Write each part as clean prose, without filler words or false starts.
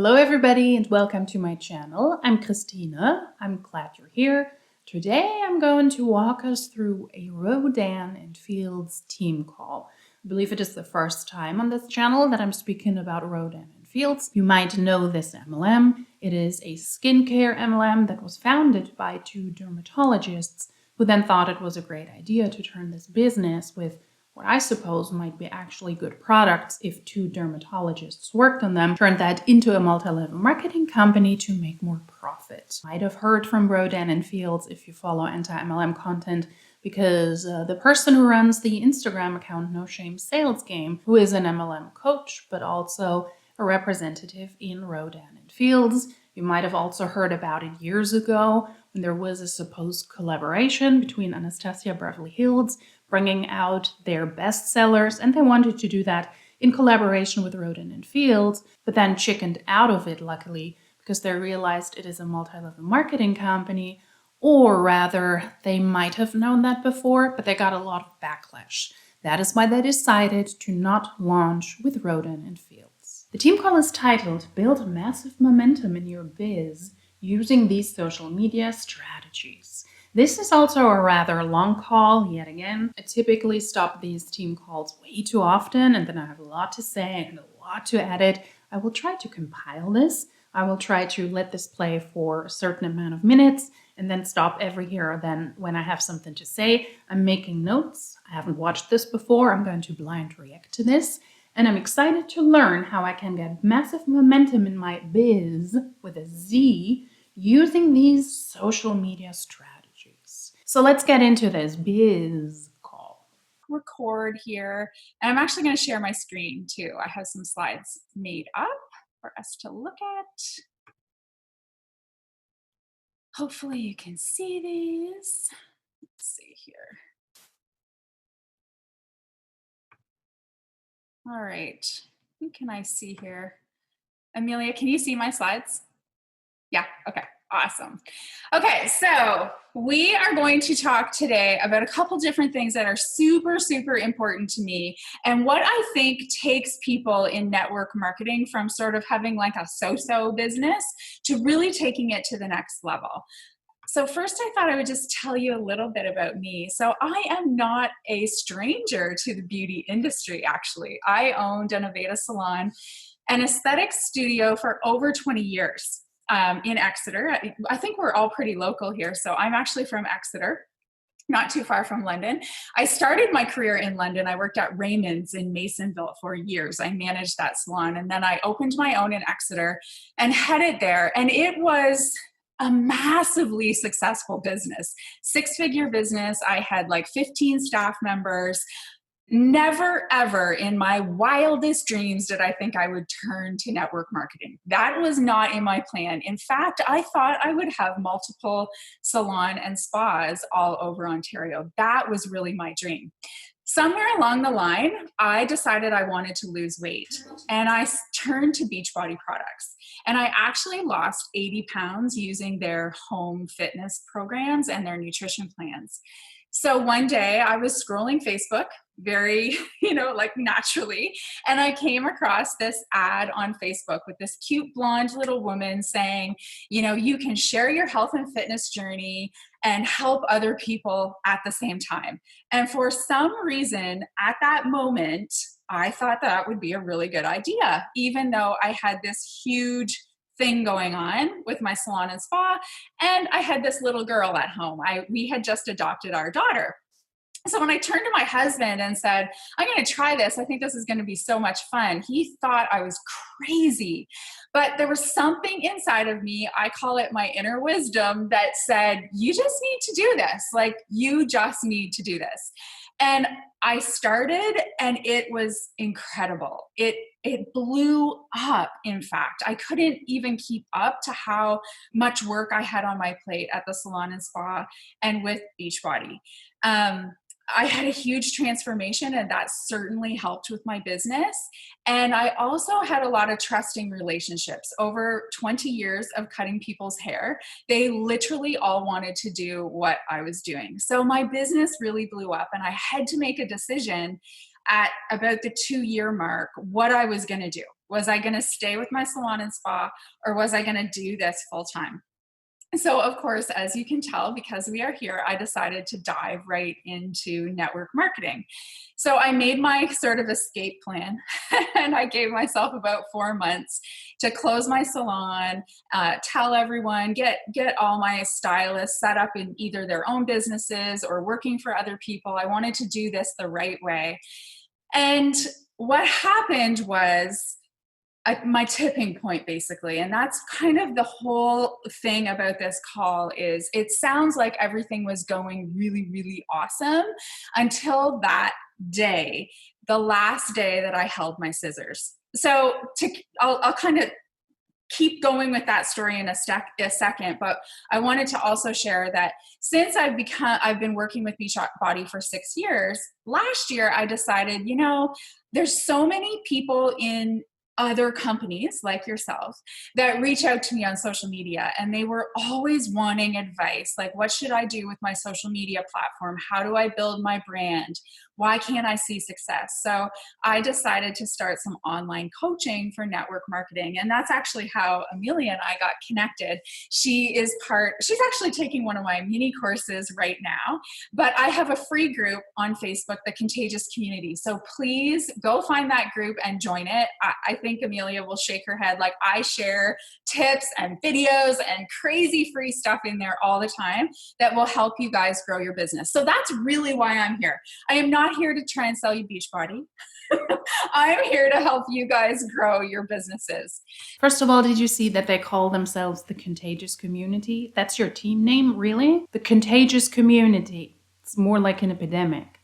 Hello everybody and welcome to my channel. I'm Christina. I'm glad you're here. Today I'm going to walk us through a Rodan and Fields team call. I believe it is the first time on this channel that I'm speaking about Rodan and Fields. You might know this MLM. It is a skincare MLM that was founded by two dermatologists who then thought it was a great idea to turn this business with what I suppose might be actually good products if two dermatologists worked on them, turned that into a multi-level marketing company to make more profit. Might have heard from Rodan and Fields if you follow anti-MLM content, because the person who runs the Instagram account No Shame Sales Game, who is an MLM coach, but also a representative in Rodan and Fields. You might have also heard about it years ago when there was a supposed collaboration between Anastasia Beverly Hills bringing out their bestsellers, and they wanted to do that in collaboration with Rodan and Fields, but then chickened out of it, luckily, because they realized it is a multi-level marketing company, or rather, they might have known that before, but they got a lot of backlash. That is why they decided to not launch with Rodan and Fields. The team call is titled Build Massive Momentum in Your Biz Using These Social Media Strategies. This is also a rather long call, yet again. I typically stop these team calls way too often, and then I have a lot to say and a lot to edit. I will try to compile this. I will try to let this play for a certain amount of minutes and then stop every here or then when I have something to say. I'm making notes. I haven't watched this before. I'm going to blind react to this. And I'm excited to learn how I can get massive momentum in my biz with a Z using these social media strategies. So let's get into this biz call. Record here, and I'm actually going to share my screen too. I have some slides made up for us to look at. Hopefully you can see these. Let's see here. All right, who can I see here? Amelia, can you see my slides? Yeah, okay, awesome. Okay, so we are going to talk today about a couple different things that are super, super important to me and what I think takes people in network marketing from sort of having like a so-so business to really taking it to the next level. So first I thought I would just tell you a little bit about me. So I am not a stranger to the beauty industry, actually. I owned an Aveda salon, an aesthetics studio for over 20 years. In Exeter. I think we're all pretty local here. So I'm actually from Exeter, not too far from London. I started my career in London. I worked at Raymond's in Masonville for years. I managed that salon. And then I opened my own in Exeter and headed there. And it was a massively successful business, 6-figure business. I had like 15 staff members. Never, ever in my wildest dreams did I think I would turn to network marketing. That was not in my plan. In fact, I thought I would have multiple salon and spas all over Ontario. That was really my dream. Somewhere along the line, I decided I wanted to lose weight, and I turned to BODi products. And I actually lost 80 pounds using their home fitness programs and their nutrition plans. So one day I was scrolling Facebook very, like naturally, and I came across this ad on Facebook with this cute blonde little woman saying, you can share your health and fitness journey and help other people at the same time. And for some reason at that moment, I thought that would be a really good idea, even though I had this huge thing going on with my salon and spa, and I had this little girl at home. We had just adopted our daughter. So when I turned to my husband and said, I'm going to try this, I think this is going to be so much fun, he thought I was crazy. But there was something inside of me, I call it my inner wisdom, that said, you just need to do this. Like, you just need to do this. And I started, and it was incredible. It blew up, in fact. I couldn't even keep up to how much work I had on my plate at the salon and spa and with BODi. I had a huge transformation, and that certainly helped with my business. And I also had a lot of trusting relationships. Over 20 years of cutting people's hair, they literally all wanted to do what I was doing. So my business really blew up, and I had to make a decision. at about the 2-year mark what I was going to do. Was I going to stay with my salon and spa, or was I going to do this full time? So, of course, as you can tell, because we are here, I decided to dive right into network marketing. So I made my sort of escape plan, and I gave myself about 4 months to close my salon, tell everyone, get all my stylists set up in either their own businesses or working for other people. I wanted to do this the right way. And what happened was my tipping point, basically. And that's kind of the whole thing about this call is it sounds like everything was going really, really awesome until that day, the last day that I held my scissors. So I'll kind of keep going with that story in a second, but I wanted to also share that since I've been working with BODi for 6 years, last year I decided, there's so many people in other companies like yourself that reach out to me on social media, and they were always wanting advice. Like, what should I do with my social media platform? How do I build my brand? Why can't I see success? So I decided to start some online coaching for network marketing. And that's actually how Amelia and I got connected. She's actually taking one of my mini courses right now, but I have a free group on Facebook, The Contagious Community. So please go find that group and join it. I think Amelia will shake her head. Like, I share tips and videos and crazy free stuff in there all the time that will help you guys grow your business. So that's really why I'm here. I am not here to try and sell you Beachbody. I'm here to help you guys grow your businesses. First of all, did you see that they call themselves the Contagious Community? That's your team name, really? The Contagious Community. It's more like an epidemic.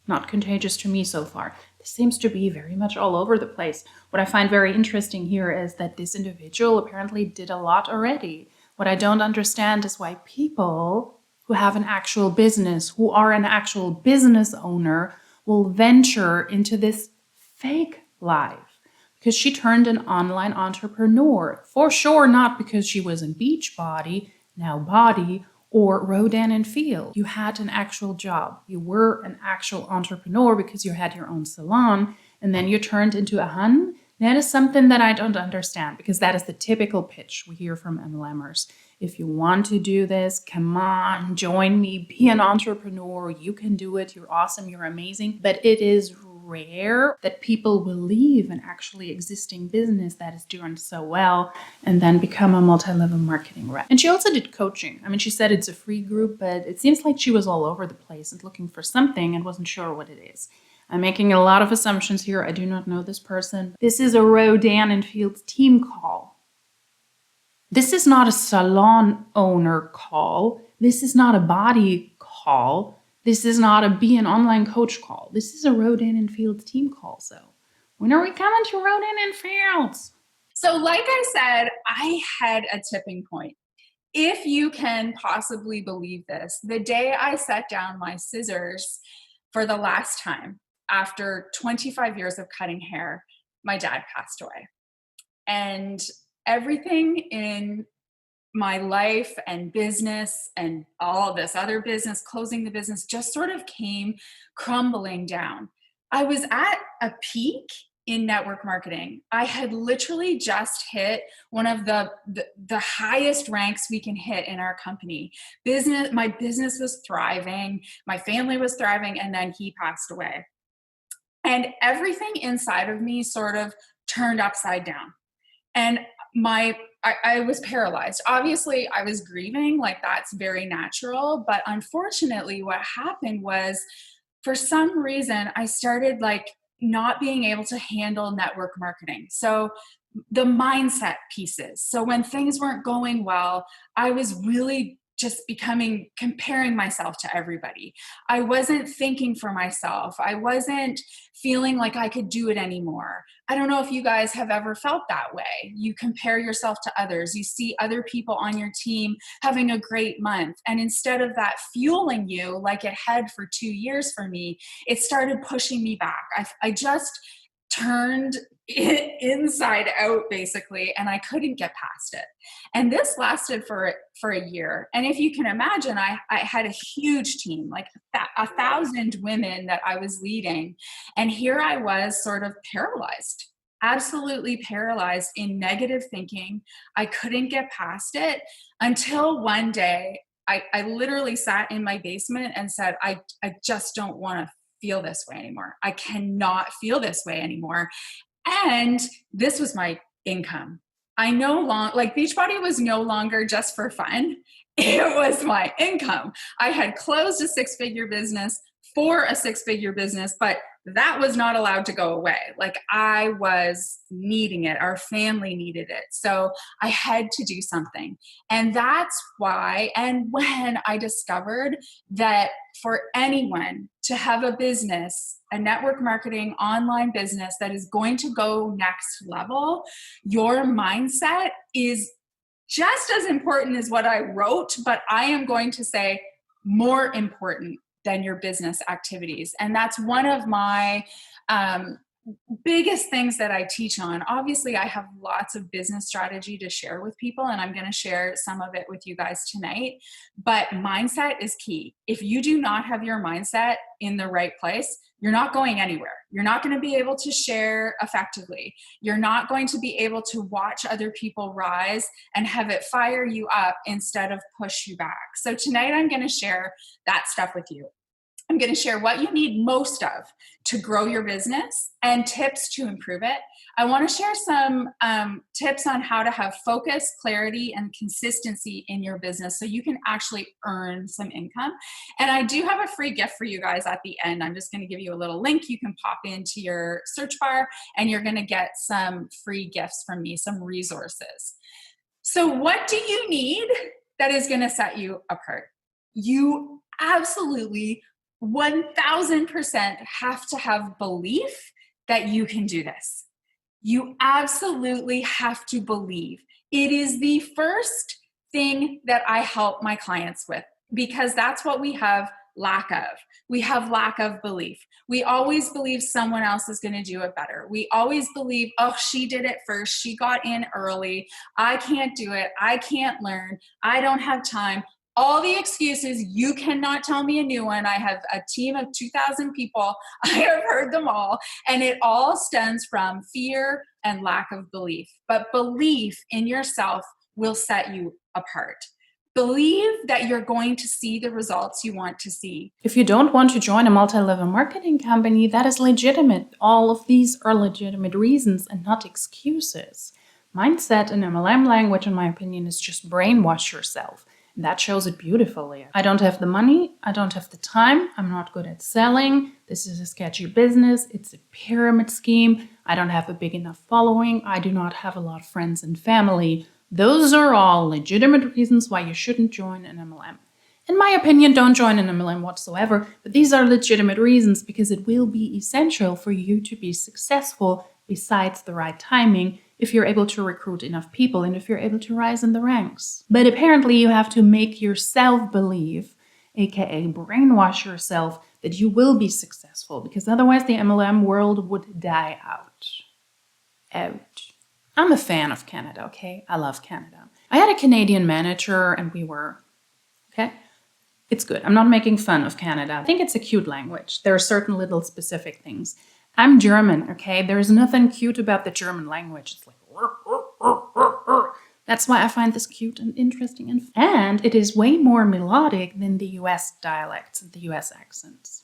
Not contagious to me so far. This seems to be very much all over the place. What I find very interesting here is that this individual apparently did a lot already. What I don't understand is why people who have an actual business, who are an actual business owner, will venture into this fake life. Because she turned an online entrepreneur. For sure, not because she was in Beachbody, now BODi, or Rodan and Fields. You had an actual job. You were an actual entrepreneur because you had your own salon, and then you turned into a hun. That is something that I don't understand, because that is the typical pitch we hear from MLMers. If you want to do this, come on, join me, be an entrepreneur. You can do it. You're awesome. You're amazing. But it is rare that people will leave an actually existing business that is doing so well and then become a multi-level marketing rep. And she also did coaching. I mean, she said it's a free group, but it seems like she was all over the place and looking for something and wasn't sure what it is. I'm making a lot of assumptions here. I do not know this person. This is a Rodan and Fields team call. This is not a salon owner call. This is not a BODi call. This is not a be an online coach call. This is a Rodan and Fields team call. So when are we coming to Rodan and Fields? So like I said, I had a tipping point. If you can possibly believe this, the day I set down my scissors for the last time, after 25 years of cutting hair, my dad passed away. And everything in my life and business and all of this other business, closing the business, just sort of came crumbling down. I was at a peak in network marketing. I had literally just hit one of the highest ranks we can hit in our company. My business was thriving, my family was thriving, and then he passed away. And everything inside of me sort of turned upside down. And I was paralyzed. Obviously, I was grieving, like that's very natural. But unfortunately, what happened was, for some reason, I started like not being able to handle network marketing. So the mindset pieces. So when things weren't going well, I was really just comparing myself to everybody. I wasn't thinking for myself. I wasn't feeling like I could do it anymore. I don't know if you guys have ever felt that way. You compare yourself to others. You see other people on your team having a great month. And instead of that fueling you like it had for 2 years for me, it started pushing me back. I just turned inside out basically, and I couldn't get past it. And this lasted for a year. And if you can imagine, I had a huge team, like 1,000 women that I was leading. And here I was sort of paralyzed, absolutely paralyzed in negative thinking. I couldn't get past it until one day I literally sat in my basement and said, I just don't want to feel this way anymore. I cannot feel this way anymore. And this was my income. I no longer, like Beachbody was no longer just for fun. It was my income. I had closed a 6-figure business for a 6-figure business, but that was not allowed to go away. Like I was needing it. Our family needed it. So I had to do something. And that's why, and when I discovered that for anyone to have a business, a network marketing online business that is going to go next level, your mindset is just as important as what I wrote, but I am going to say more important than your business activities. And that's one of my biggest things that I teach on. Obviously, I have lots of business strategy to share with people, and I'm going to share some of it with you guys tonight. But mindset is key. If you do not have your mindset in the right place, you're not going anywhere. You're not going to be able to share effectively. You're not going to be able to watch other people rise and have it fire you up instead of push you back. So tonight I'm going to share that stuff with you. I'm going to share what you need most of to grow your business and tips to improve it. I want to share some tips on how to have focus, clarity, and consistency in your business so you can actually earn some income. And I do have a free gift for you guys at the end. I'm just going to give you a little link. You can pop into your search bar and you're going to get some free gifts from me, some resources. So what do you need that is going to set you apart? You absolutely 1000% have to have belief that you can do this. You absolutely have to believe. It is the first thing that I help my clients with because that's what we have lack of. We have lack of belief. We always believe someone else is going to do it better. We always believe, oh, she did it first. She got in early. I can't do it. I can't learn. I don't have time. All the excuses, you cannot tell me a new one. I have a team of 2,000 people. I have heard them all. And it all stems from fear and lack of belief. But belief in yourself will set you apart. Believe that you're going to see the results you want to see. If you don't want to join a multi-level marketing company, that is legitimate. All of these are legitimate reasons and not excuses. Mindset in MLM language, in my opinion, is just brainwash yourself. That shows it beautifully. I don't have the money. I don't have the time. I'm not good at selling. This is a sketchy business. It's a pyramid scheme. I don't have a big enough following. I do not have a lot of friends and family. Those are all legitimate reasons why you shouldn't join an MLM. In my opinion, don't join an MLM whatsoever, but these are legitimate reasons because it will be essential for you to be successful besides the right timing if you're able to recruit enough people and if you're able to rise in the ranks. But apparently you have to make yourself believe, aka brainwash yourself, that you will be successful because otherwise the MLM world would die out. I'm a fan of Canada, okay? I love Canada. I had a Canadian manager and we were, okay? It's good. I'm not making fun of Canada. I think it's a cute language. There are certain little specific things. I'm German, okay? There's nothing cute about the German language. It's like, that's why I find this cute and interesting. And it is way more melodic than the US dialects and the US accents.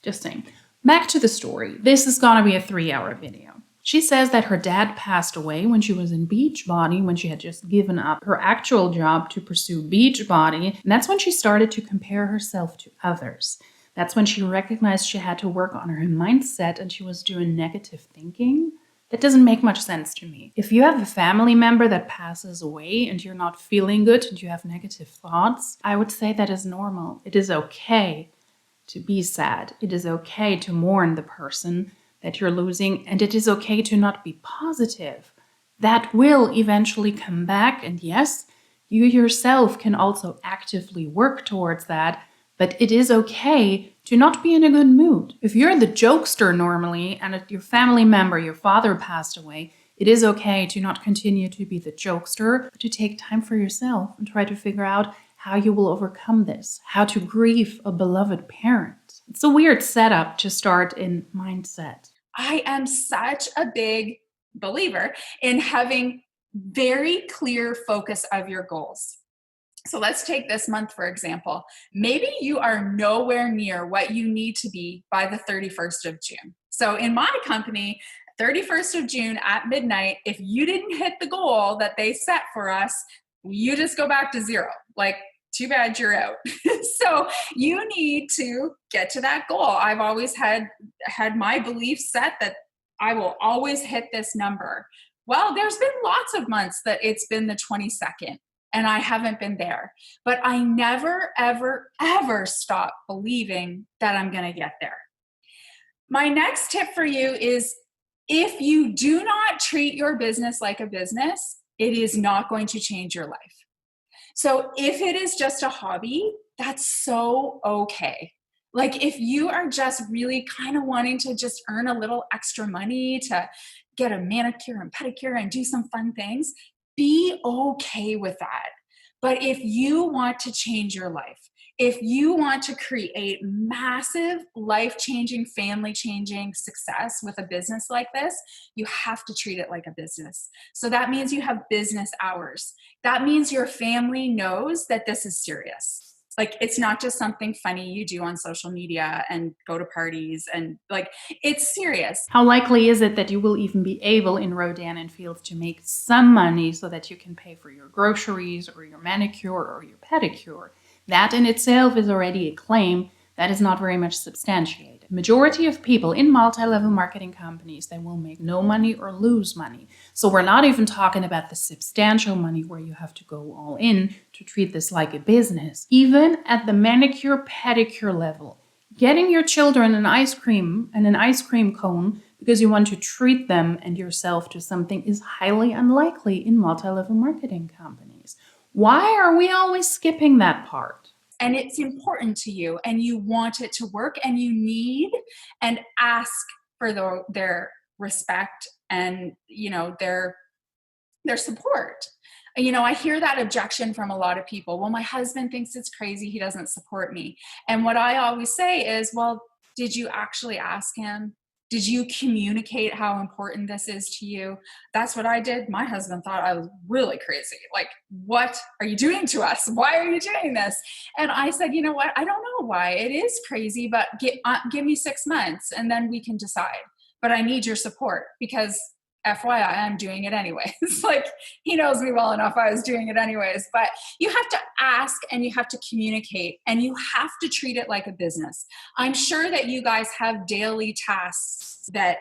Just saying. Back to the story. This is gonna be a 3-hour video. She says that her dad passed away when she was in Beachbody, when she had just given up her actual job to pursue Beachbody. And that's when she started to compare herself to others. That's when she recognized she had to work on her mindset and she was doing negative thinking. That doesn't make much sense to me. If you have a family member that passes away and you're not feeling good and you have negative thoughts, I would say that is normal. It is okay to be sad. It is okay to mourn the person that you're losing, and it is okay to not be positive. That will eventually come back, and yes, you yourself can also actively work towards that, But it is okay to not be in a good mood. If you're the jokester normally and your family member, your father passed away, it is okay to not continue to be the jokester, but to take time for yourself and try to figure out how you will overcome this, how to grieve a beloved parent. It's a weird setup to start in mindset. I am such a big believer in having very clear focus of your goals. So let's take this month, for example. Maybe you are nowhere near what you need to be by the 31st of June. So in my company, 31st of June at midnight, if you didn't hit the goal that they set for us, you just go back to zero. Like, too bad you're out. So you need to get to that goal. I've always had my belief set that I will always hit this number. Well, there's been lots of months that it's been the 22nd and I haven't been there. But I never, ever, ever stop believing that I'm going to get there. My next tip for you is if you do not treat your business like a business, it is not going to change your life. So if it is just a hobby, that's so okay. Like if you are just really kind of wanting to just earn a little extra money to get a manicure and pedicure and do some fun things, be okay with that. But if you want to change your life, if you want to create massive, life-changing, family-changing success with a business like this, you have to treat it like a business. So that means you have business hours. That means your family knows that this is serious. Like, it's not just something funny you do on social media and go to parties and like, it's serious. How likely is it that you will even be able in Rodan and Fields to make some money so that you can pay for your groceries or your manicure or your pedicure? That in itself is already a claim that is not very much substantiated. The majority of people in multi-level marketing companies, they will make no money or lose money. So we're not even talking about the substantial money where you have to go all in to treat this like a business. Even at the manicure pedicure level, getting your children an ice cream and an ice cream cone because you want to treat them and yourself to something is highly unlikely in multi-level marketing companies. Why are we always skipping that part? And it's important to you and you want it to work and you need and ask for their respect and, their support. I hear that objection from a lot of people. Well, my husband thinks it's crazy. He doesn't support me. And what I always say is, well, did you actually ask him? Did you communicate how important this is to you? That's what I did. My husband thought I was really crazy. Like, what are you doing to us? Why are you doing this? And I said, you know what? I don't know why. It is crazy, but give me 6 months and then we can decide. But I need your support because FYI, I'm doing it anyways. Like, he knows me well enough. I was doing it anyways. But you have to ask and you have to communicate and you have to treat it like a business. I'm sure that you guys have daily tasks that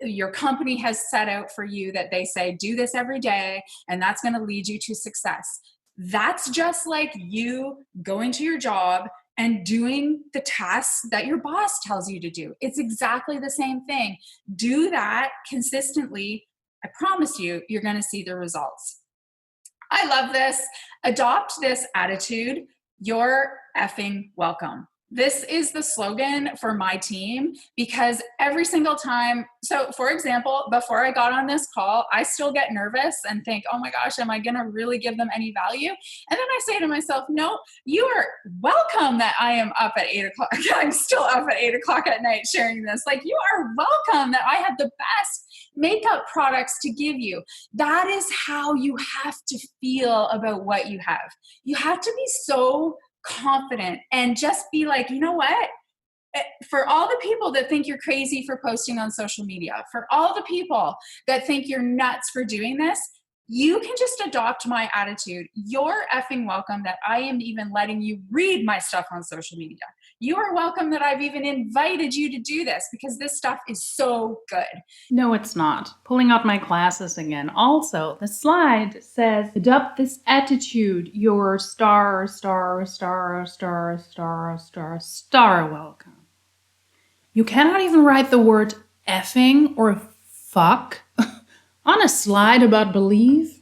your company has set out for you that they say, do this every day, and that's going to lead you to success. That's just like you going to your job and doing the tasks that your boss tells you to do. It's exactly the same thing. Do that consistently. I promise you, you're going to see the results. I love this. Adopt this attitude. You're effing welcome. This is the slogan for my team because every single time, so for example, before I got on this call, I still get nervous and think, oh my gosh, am I going to really give them any value? And then I say to myself, no, you are welcome that I am up at 8 o'clock. I'm still up at 8 o'clock at night sharing this. Like, you are welcome that I have the best makeup products to give you. That is how you have to feel about what you have. You have to be so confident and just be like, you know what? For all the people that think you're crazy for posting on social media, for all the people that think you're nuts for doing this, you can just adopt my attitude. You're effing welcome that I am even letting you read my stuff on social media. You are welcome that I've even invited you to do this because this stuff is so good. No, it's not. Pulling out my glasses again. Also, the slide says, adopt this attitude, your star welcome. You cannot even write the word effing or fuck on a slide about belief?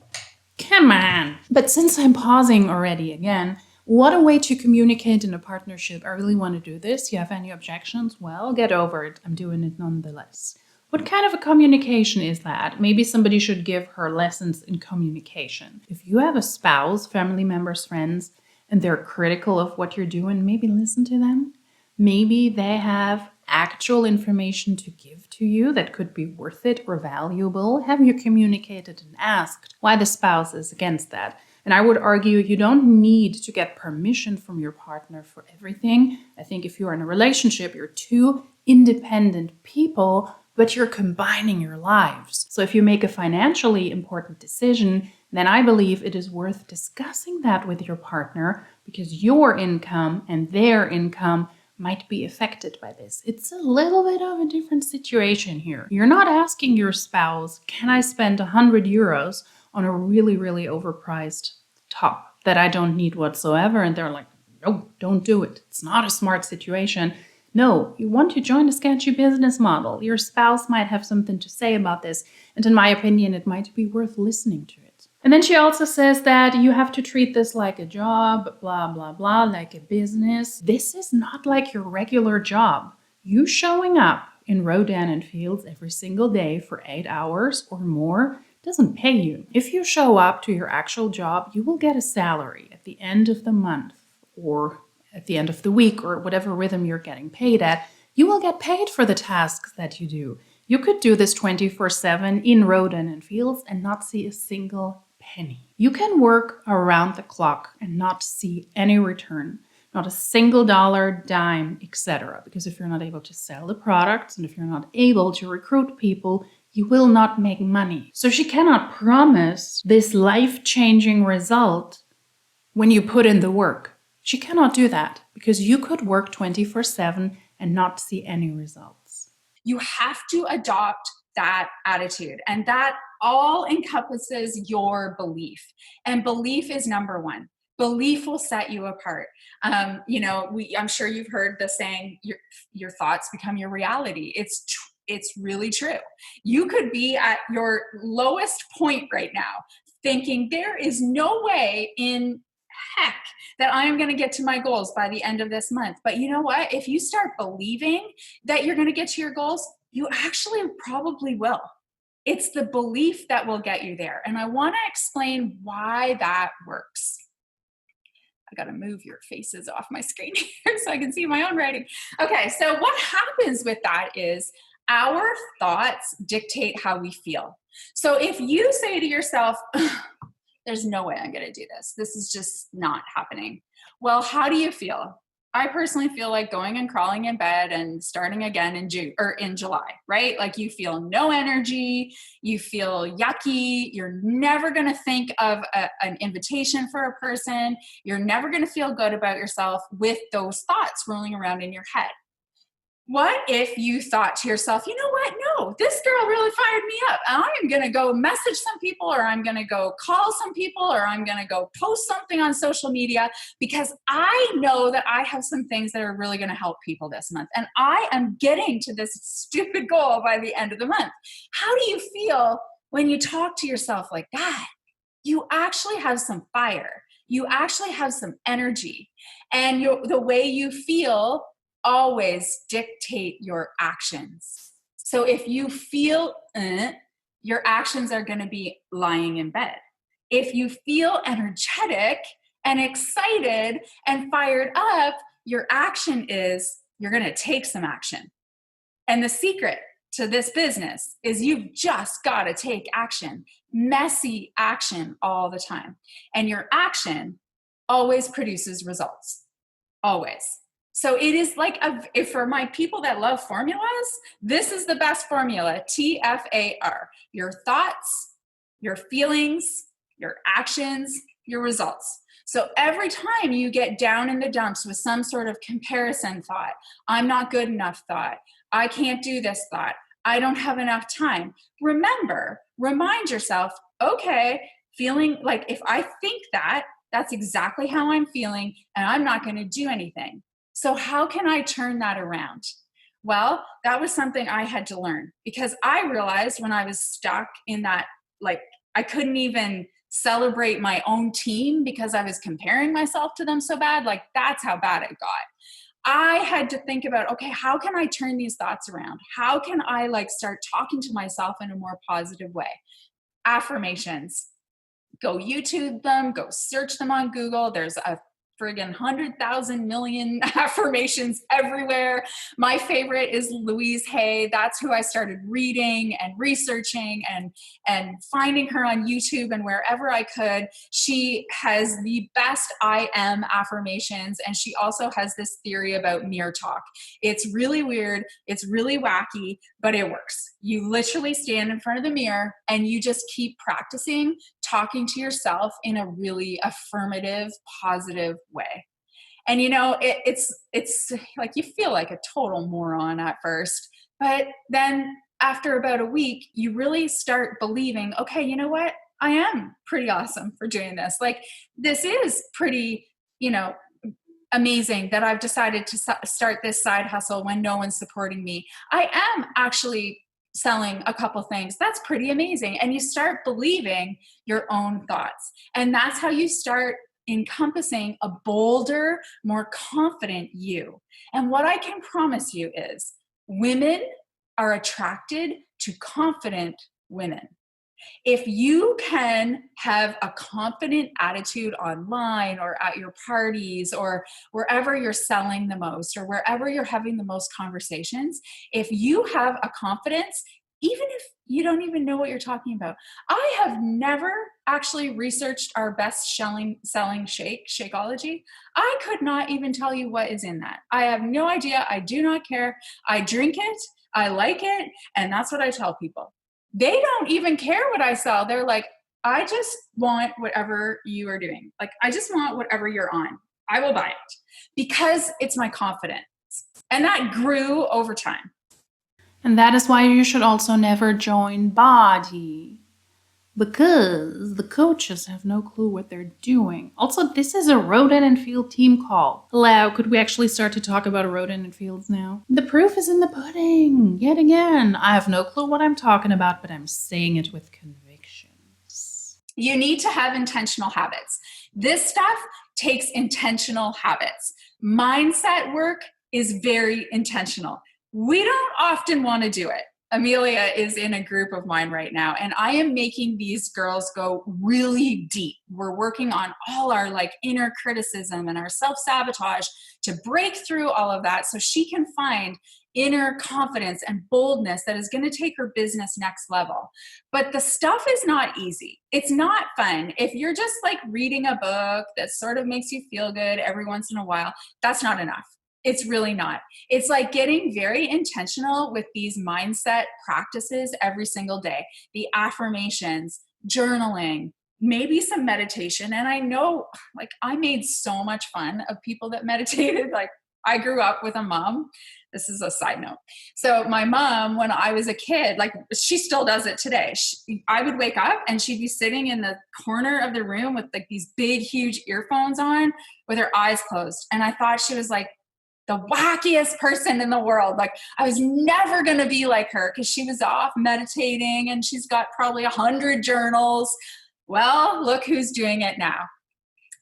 Come on. But since I'm pausing already again, What a way to communicate in a partnership. I really want to do this. You have any objections? Well, get over it. I'm doing it nonetheless. What kind of a communication is that? Maybe somebody should give her lessons in communication. If you have a spouse, family members, friends, and they're critical of what you're doing, maybe listen to them. Maybe they have actual information to give to you that could be worth it or valuable. Have you communicated and asked why the spouse is against that? And I would argue you don't need to get permission from your partner for everything. I think if you're in a relationship, you're two independent people, but you're combining your lives. So if you make a financially important decision, then I believe it is worth discussing that with your partner, because your income and their income might be affected by this. It's a little bit of a different situation here. You're not asking your spouse, can I spend 100 euros on a really, really overpriced top that I don't need whatsoever? And they're like, no, don't do it. It's not a smart situation. No, you want to join a sketchy business model. Your spouse might have something to say about this. And in my opinion, it might be worth listening to it. And then she also says that you have to treat this like a job, blah, blah, blah, like a business. This is not like your regular job. You showing up in Rodan and Fields every single day for 8 hours or more doesn't pay you. If you show up to your actual job, you will get a salary at the end of the month or at the end of the week or whatever rhythm you're getting paid at. You will get paid for the tasks that you do. You could do this 24/7 in Rodan and Fields and not see a single penny. You can work around the clock and not see any return, not a single dollar, dime, etc. Because if you're not able to sell the products and if you're not able to recruit people, you will not make money. So she cannot promise this life-changing result when you put in the work. She cannot do that because you could work 24/7 and not see any results. You have to adopt that attitude, and that all encompasses your belief. And belief is number one. Belief will set you apart. I'm sure you've heard the saying, your thoughts become your reality. It's really true. You could be at your lowest point right now thinking there is no way in heck that I am going to get to my goals by the end of this month. But you know what? If you start believing that you're going to get to your goals, you actually probably will. It's the belief that will get you there. And I want to explain why that works. I got to move your faces off my screen here so I can see my own writing. Okay, so what happens with that is our thoughts dictate how we feel. So if you say to yourself, there's no way I'm going to do this. This is just not happening. Well, how do you feel? I personally feel like going and crawling in bed and starting again in June or in July, right? Like you feel no energy, you feel yucky, you're never going to think of an invitation for a person, you're never going to feel good about yourself with those thoughts rolling around in your head. What if you thought to yourself, you know what? No, this girl really fired me up. I am going to go message some people, or I'm going to go call some people, or I'm going to go post something on social media because I know that I have some things that are really going to help people this month. And I am getting to this stupid goal by the end of the month. How do you feel when you talk to yourself like that? You actually have some fire. You actually have some energy. And the way you feel always dictate your actions. So if you feel your actions are going to be lying in bed. If you feel energetic and excited and fired up, your action is you're going to take some action. And the secret to this business is you've just got to take action, messy action all the time. And your action always produces results, always. So it is like, if for my people that love formulas, this is the best formula, TFAR. Your thoughts, your feelings, your actions, your results. So every time you get down in the dumps with some sort of comparison thought, I'm not good enough thought, I can't do this thought, I don't have enough time, remind yourself, okay, feeling like if I think that, that's exactly how I'm feeling, and I'm not going to do anything. So how can I turn that around? Well, that was something I had to learn because I realized when I was stuck in that, like I couldn't even celebrate my own team because I was comparing myself to them so bad. Like, that's how bad it got. I had to think about, okay, how can I turn these thoughts around? How can I like start talking to myself in a more positive way? Affirmations. Go YouTube them, go search them on Google. There's a friggin' 100,000 million affirmations everywhere. My favorite is Louise Hay. That's who I started reading and researching and finding her on YouTube and wherever I could. She has the best I am affirmations, and she also has this theory about mirror talk. It's really weird, it's really wacky, but it works. You literally stand in front of the mirror and you just keep practicing talking to yourself in a really affirmative, positive way. And it's like you feel like a total moron at first, but then after about a week, you really start believing, okay, you know what? I am pretty awesome for doing this. Like, this is pretty, amazing that I've decided to start this side hustle when no one's supporting me. I am actually selling a couple things. That's pretty amazing. And you start believing your own thoughts. And that's how you start encompassing a bolder, more confident you. And what I can promise you is women are attracted to confident women. If you can have a confident attitude online or at your parties or wherever you're selling the most or wherever you're having the most conversations, if you have a confidence, even if you don't even know what you're talking about. I have never actually researched our best selling shake, Shakeology. I could not even tell you what is in that. I have no idea. I do not care. I drink it. I like it. And that's what I tell people. They don't even care what I sell. They're like, I just want whatever you are doing. Like, I just want whatever you're on. I will buy it because it's my confidence. And that grew over time. And that is why you should also never join BODi, because the coaches have no clue what they're doing. Also, this is a Rodan and Fields team call. Hello, could we actually start to talk about Rodan and Fields now? The proof is in the pudding. Yet again, I have no clue what I'm talking about, but I'm saying it with convictions. You need to have intentional habits. This stuff takes intentional habits. Mindset work is very intentional. We don't often want to do it. Amelia is in a group of mine right now, and I am making these girls go really deep. We're working on all our inner criticism and our self-sabotage to break through all of that so she can find inner confidence and boldness that is going to take her business next level. But the stuff is not easy. It's not fun. If you're just reading a book that sort of makes you feel good every once in a while, that's not enough. It's really not. It's like getting very intentional with these mindset practices every single day. The affirmations, journaling, maybe some meditation. And I know, I made so much fun of people that meditated. I grew up with a mom. This is a side note. So my mom, when I was a kid, she still does it today. I would wake up and she'd be sitting in the corner of the room with these big, huge earphones on with her eyes closed. And I thought she was the wackiest person in the world. I was never going to be like her because she was off meditating and she's got probably 100 journals. Well, look who's doing it now.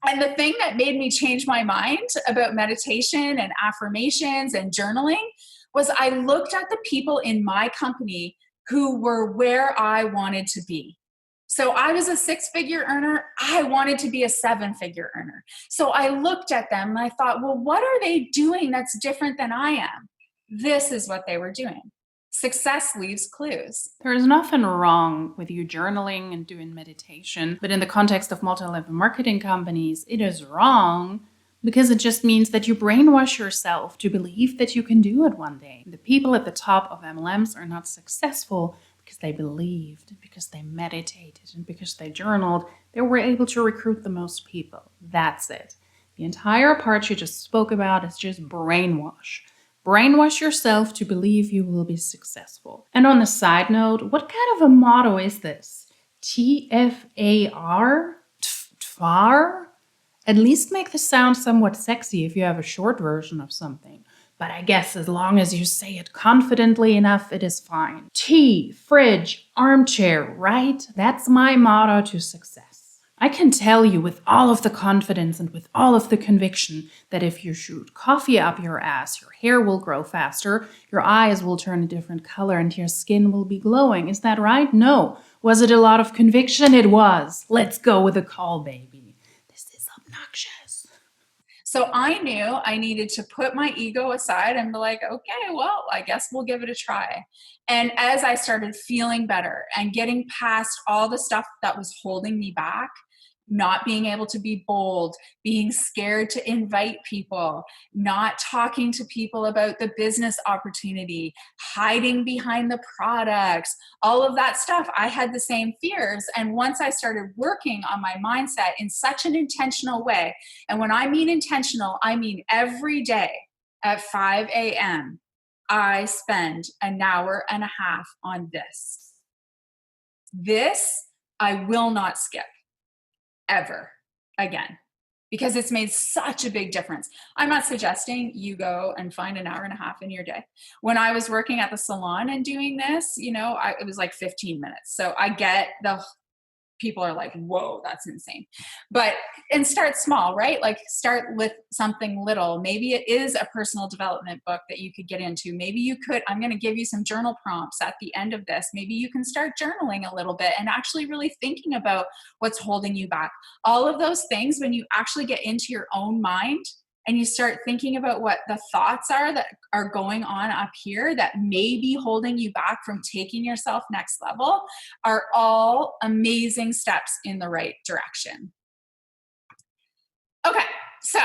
And the thing that made me change my mind about meditation and affirmations and journaling was I looked at the people in my company who were where I wanted to be. So I was a 6-figure earner. I wanted to be a 7-figure earner. So I looked at them and I thought, well, what are they doing that's different than I am? This is what they were doing. Success leaves clues. There's nothing wrong with you journaling and doing meditation, but in the context of multi-level marketing companies, it is wrong because it just means that you brainwash yourself to believe that you can do it one day. The people at the top of MLMs are not successful because they believed, because they meditated, and because they journaled. They were able to recruit the most people. That's it. The entire part you just spoke about is just brainwash. Brainwash yourself to believe you will be successful. And on a side note, what kind of a motto is this? TFAR? TFAR? At least make the sound somewhat sexy if you have a short version of something. But I guess as long as you say it confidently enough, it is fine. Tea, fridge, armchair, right? That's my motto to success. I can tell you with all of the confidence and with all of the conviction that if you shoot coffee up your ass, your hair will grow faster, your eyes will turn a different color, and your skin will be glowing. Is that right? No. Was it a lot of conviction? It was. Let's go with a call, baby. This is obnoxious. So I knew I needed to put my ego aside and be like, okay, well, I guess we'll give it a try. And as I started feeling better and getting past all the stuff that was holding me back, not being able to be bold, being scared to invite people, not talking to people about the business opportunity, hiding behind the products, all of that stuff, I had the same fears. And once I started working on my mindset in such an intentional way, and when I mean intentional, I mean every day at 5 a.m., I spend an hour and a half on this. This I will not skip ever again, because it's made such a big difference. I'm not suggesting you go and find an hour and a half in your day. When I was working at the salon and doing this, it was like 15 minutes. So I get the people are like, whoa, that's insane. And start small, right? Like start with something little. Maybe it is a personal development book that you could get into. Maybe you could, I'm going to give you some journal prompts at the end of this. Maybe you can start journaling a little bit and actually really thinking about what's holding you back. All of those things, when you actually get into your own mind and you start thinking about what the thoughts are that are going on up here that may be holding you back from taking yourself next level, are all amazing steps in the right direction. Okay, so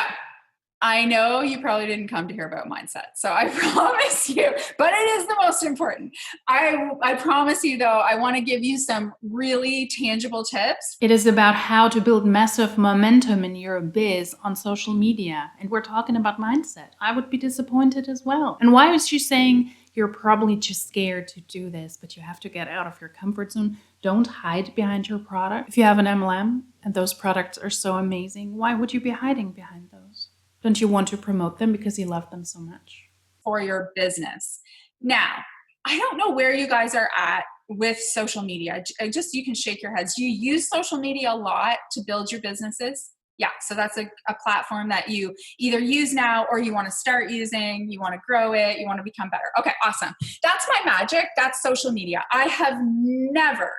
I know you probably didn't come to hear about mindset, so I promise you, but it is the most important. I promise you, though, I want to give you some really tangible tips. It is about how to build massive momentum in your biz on social media, and we're talking about mindset. I would be disappointed as well. And why is she saying you're probably just scared to do this, but you have to get out of your comfort zone? Don't hide behind your product. If you have an MLM and those products are so amazing, why would you be hiding behind those? Don't you want to promote them because you love them so much? For your business. Now, I don't know where you guys are at with social media. You can shake your heads. Do you use social media a lot to build your businesses? Yeah, so that's a platform that you either use now or you want to start using, you want to grow it, you want to become better. Okay, awesome. That's my magic. That's social media. I have never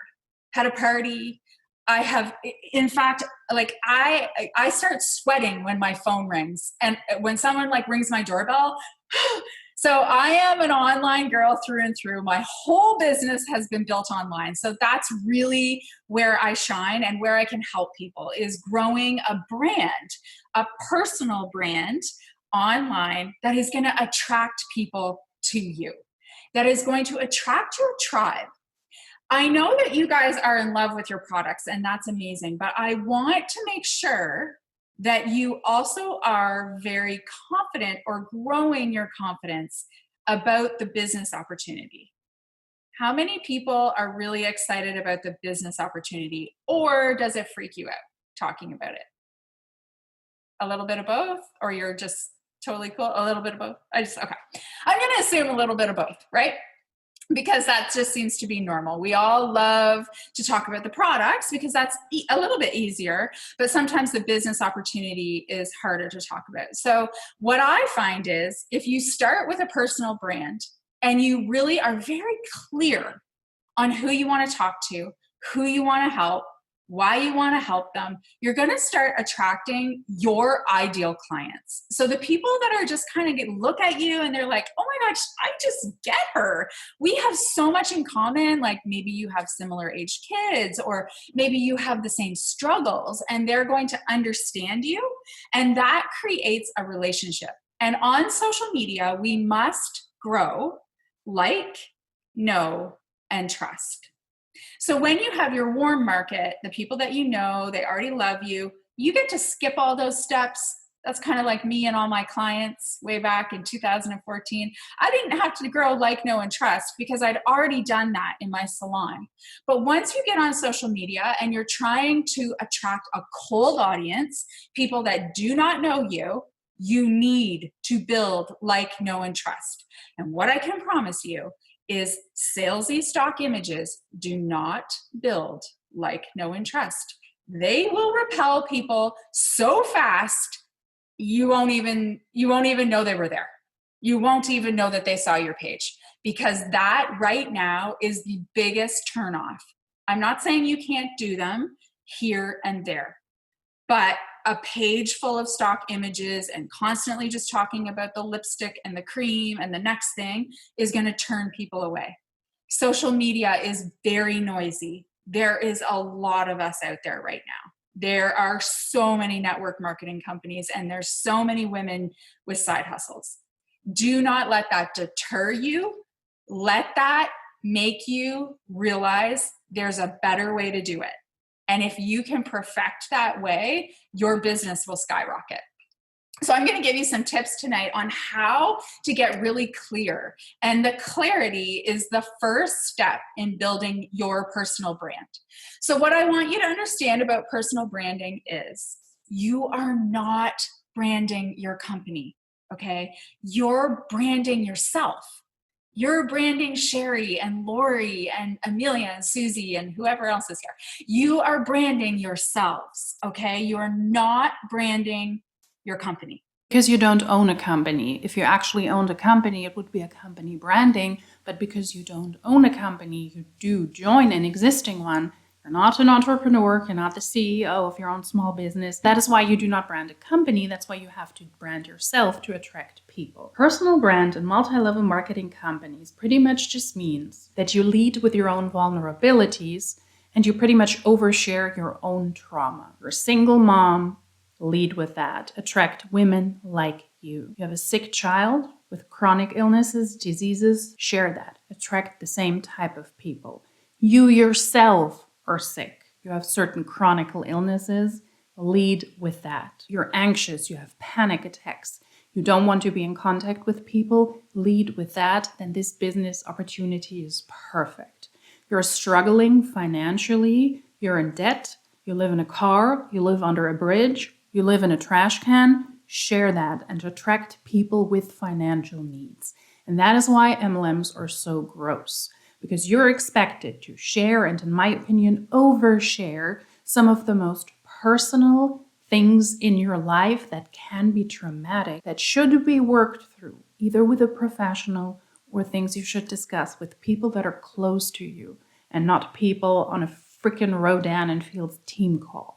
had a party. I have, in fact, like I start sweating when my phone rings and when someone like rings my doorbell. So I am an online girl through and through. My whole business has been built online. So that's really where I shine and where I can help people, is growing a brand, a personal brand online that is going to attract people to you, that is going to attract your tribe. I know that you guys are in love with your products, and that's amazing, but I want to make sure that you also are very confident or growing your confidence about the business opportunity. How many people are really excited about the business opportunity, or does it freak you out talking about it? A little bit of both, or you're just totally cool? A little bit of both? Okay. I'm going to assume a little bit of both, right? Because that just seems to be normal. We all love to talk about the products because that's a little bit easier, but sometimes the business opportunity is harder to talk about. So what I find is if you start with a personal brand and you really are very clear on who you want to talk to, who you want to help, why you want to help them, you're going to start attracting your ideal clients. So the people that are just kind of look at you and they're like, oh my gosh, I just get her. We have so much in common. Like maybe you have similar age kids, or maybe you have the same struggles, and they're going to understand you. And that creates a relationship. And on social media, we must grow, like, know, and trust. So when you have your warm market, the people that you know, they already love you, you get to skip all those steps. That's kind of like me and all my clients way back in 2014. I didn't have to grow, like, know, and trust because I'd already done that in my salon. But once you get on social media and you're trying to attract a cold audience, people that do not know you, you need to build, like, know, and trust. And what I can promise you is salesy stock images do not build, like, know, and trust. they will repel people so fast, you won't even know they were there. You won't even know that they saw your page, because that right now is the biggest turnoff. I'm not saying you can't do them here and there, but a page full of stock images and constantly just talking about the lipstick and the cream and the next thing is going to turn people away. Social media is very noisy. There is a lot of us out there right now. There are so many network marketing companies, and there's so many women with side hustles. Do not let that deter you. Let that make you realize there's a better way to do it. And if you can perfect that way, your business will skyrocket. So I'm going to give you some tips tonight on how to get really clear. And the clarity is the first step in building your personal brand. So what I want you to understand about personal branding is you are not branding your company, okay? You're branding yourself. You're branding Sherry and Lori and Amelia and Susie and whoever else is here. You are branding yourselves, okay? You are not branding your company. Because you don't own a company. If you actually owned a company, it would be a company branding. But because you don't own a company, you do join an existing one. You're not an entrepreneur. You're not the CEO of your own small business. That is why you do not brand a company. That's why you have to brand yourself to attract people. Personal brand in multi-level marketing companies pretty much just means that you lead with your own vulnerabilities and you pretty much overshare your own trauma. You're a single mom. Lead with that. Attract women like you. You have a sick child with chronic illnesses, diseases, share that. Attract the same type of people. You yourself are sick. You have certain chronic illnesses. Lead with that. You're anxious. You have panic attacks. You don't want to be in contact with people. Lead with that. Then this business opportunity is perfect. You're struggling financially. You're in debt. You live in a car. You live under a bridge. You live in a trash can, share that and attract people with financial needs. And that is why MLMs are so gross, because you're expected to share and, in my opinion, overshare some of the most personal things in your life that can be traumatic, that should be worked through, either with a professional or things you should discuss with people that are close to you and not people on a freaking Rodan and Fields team call.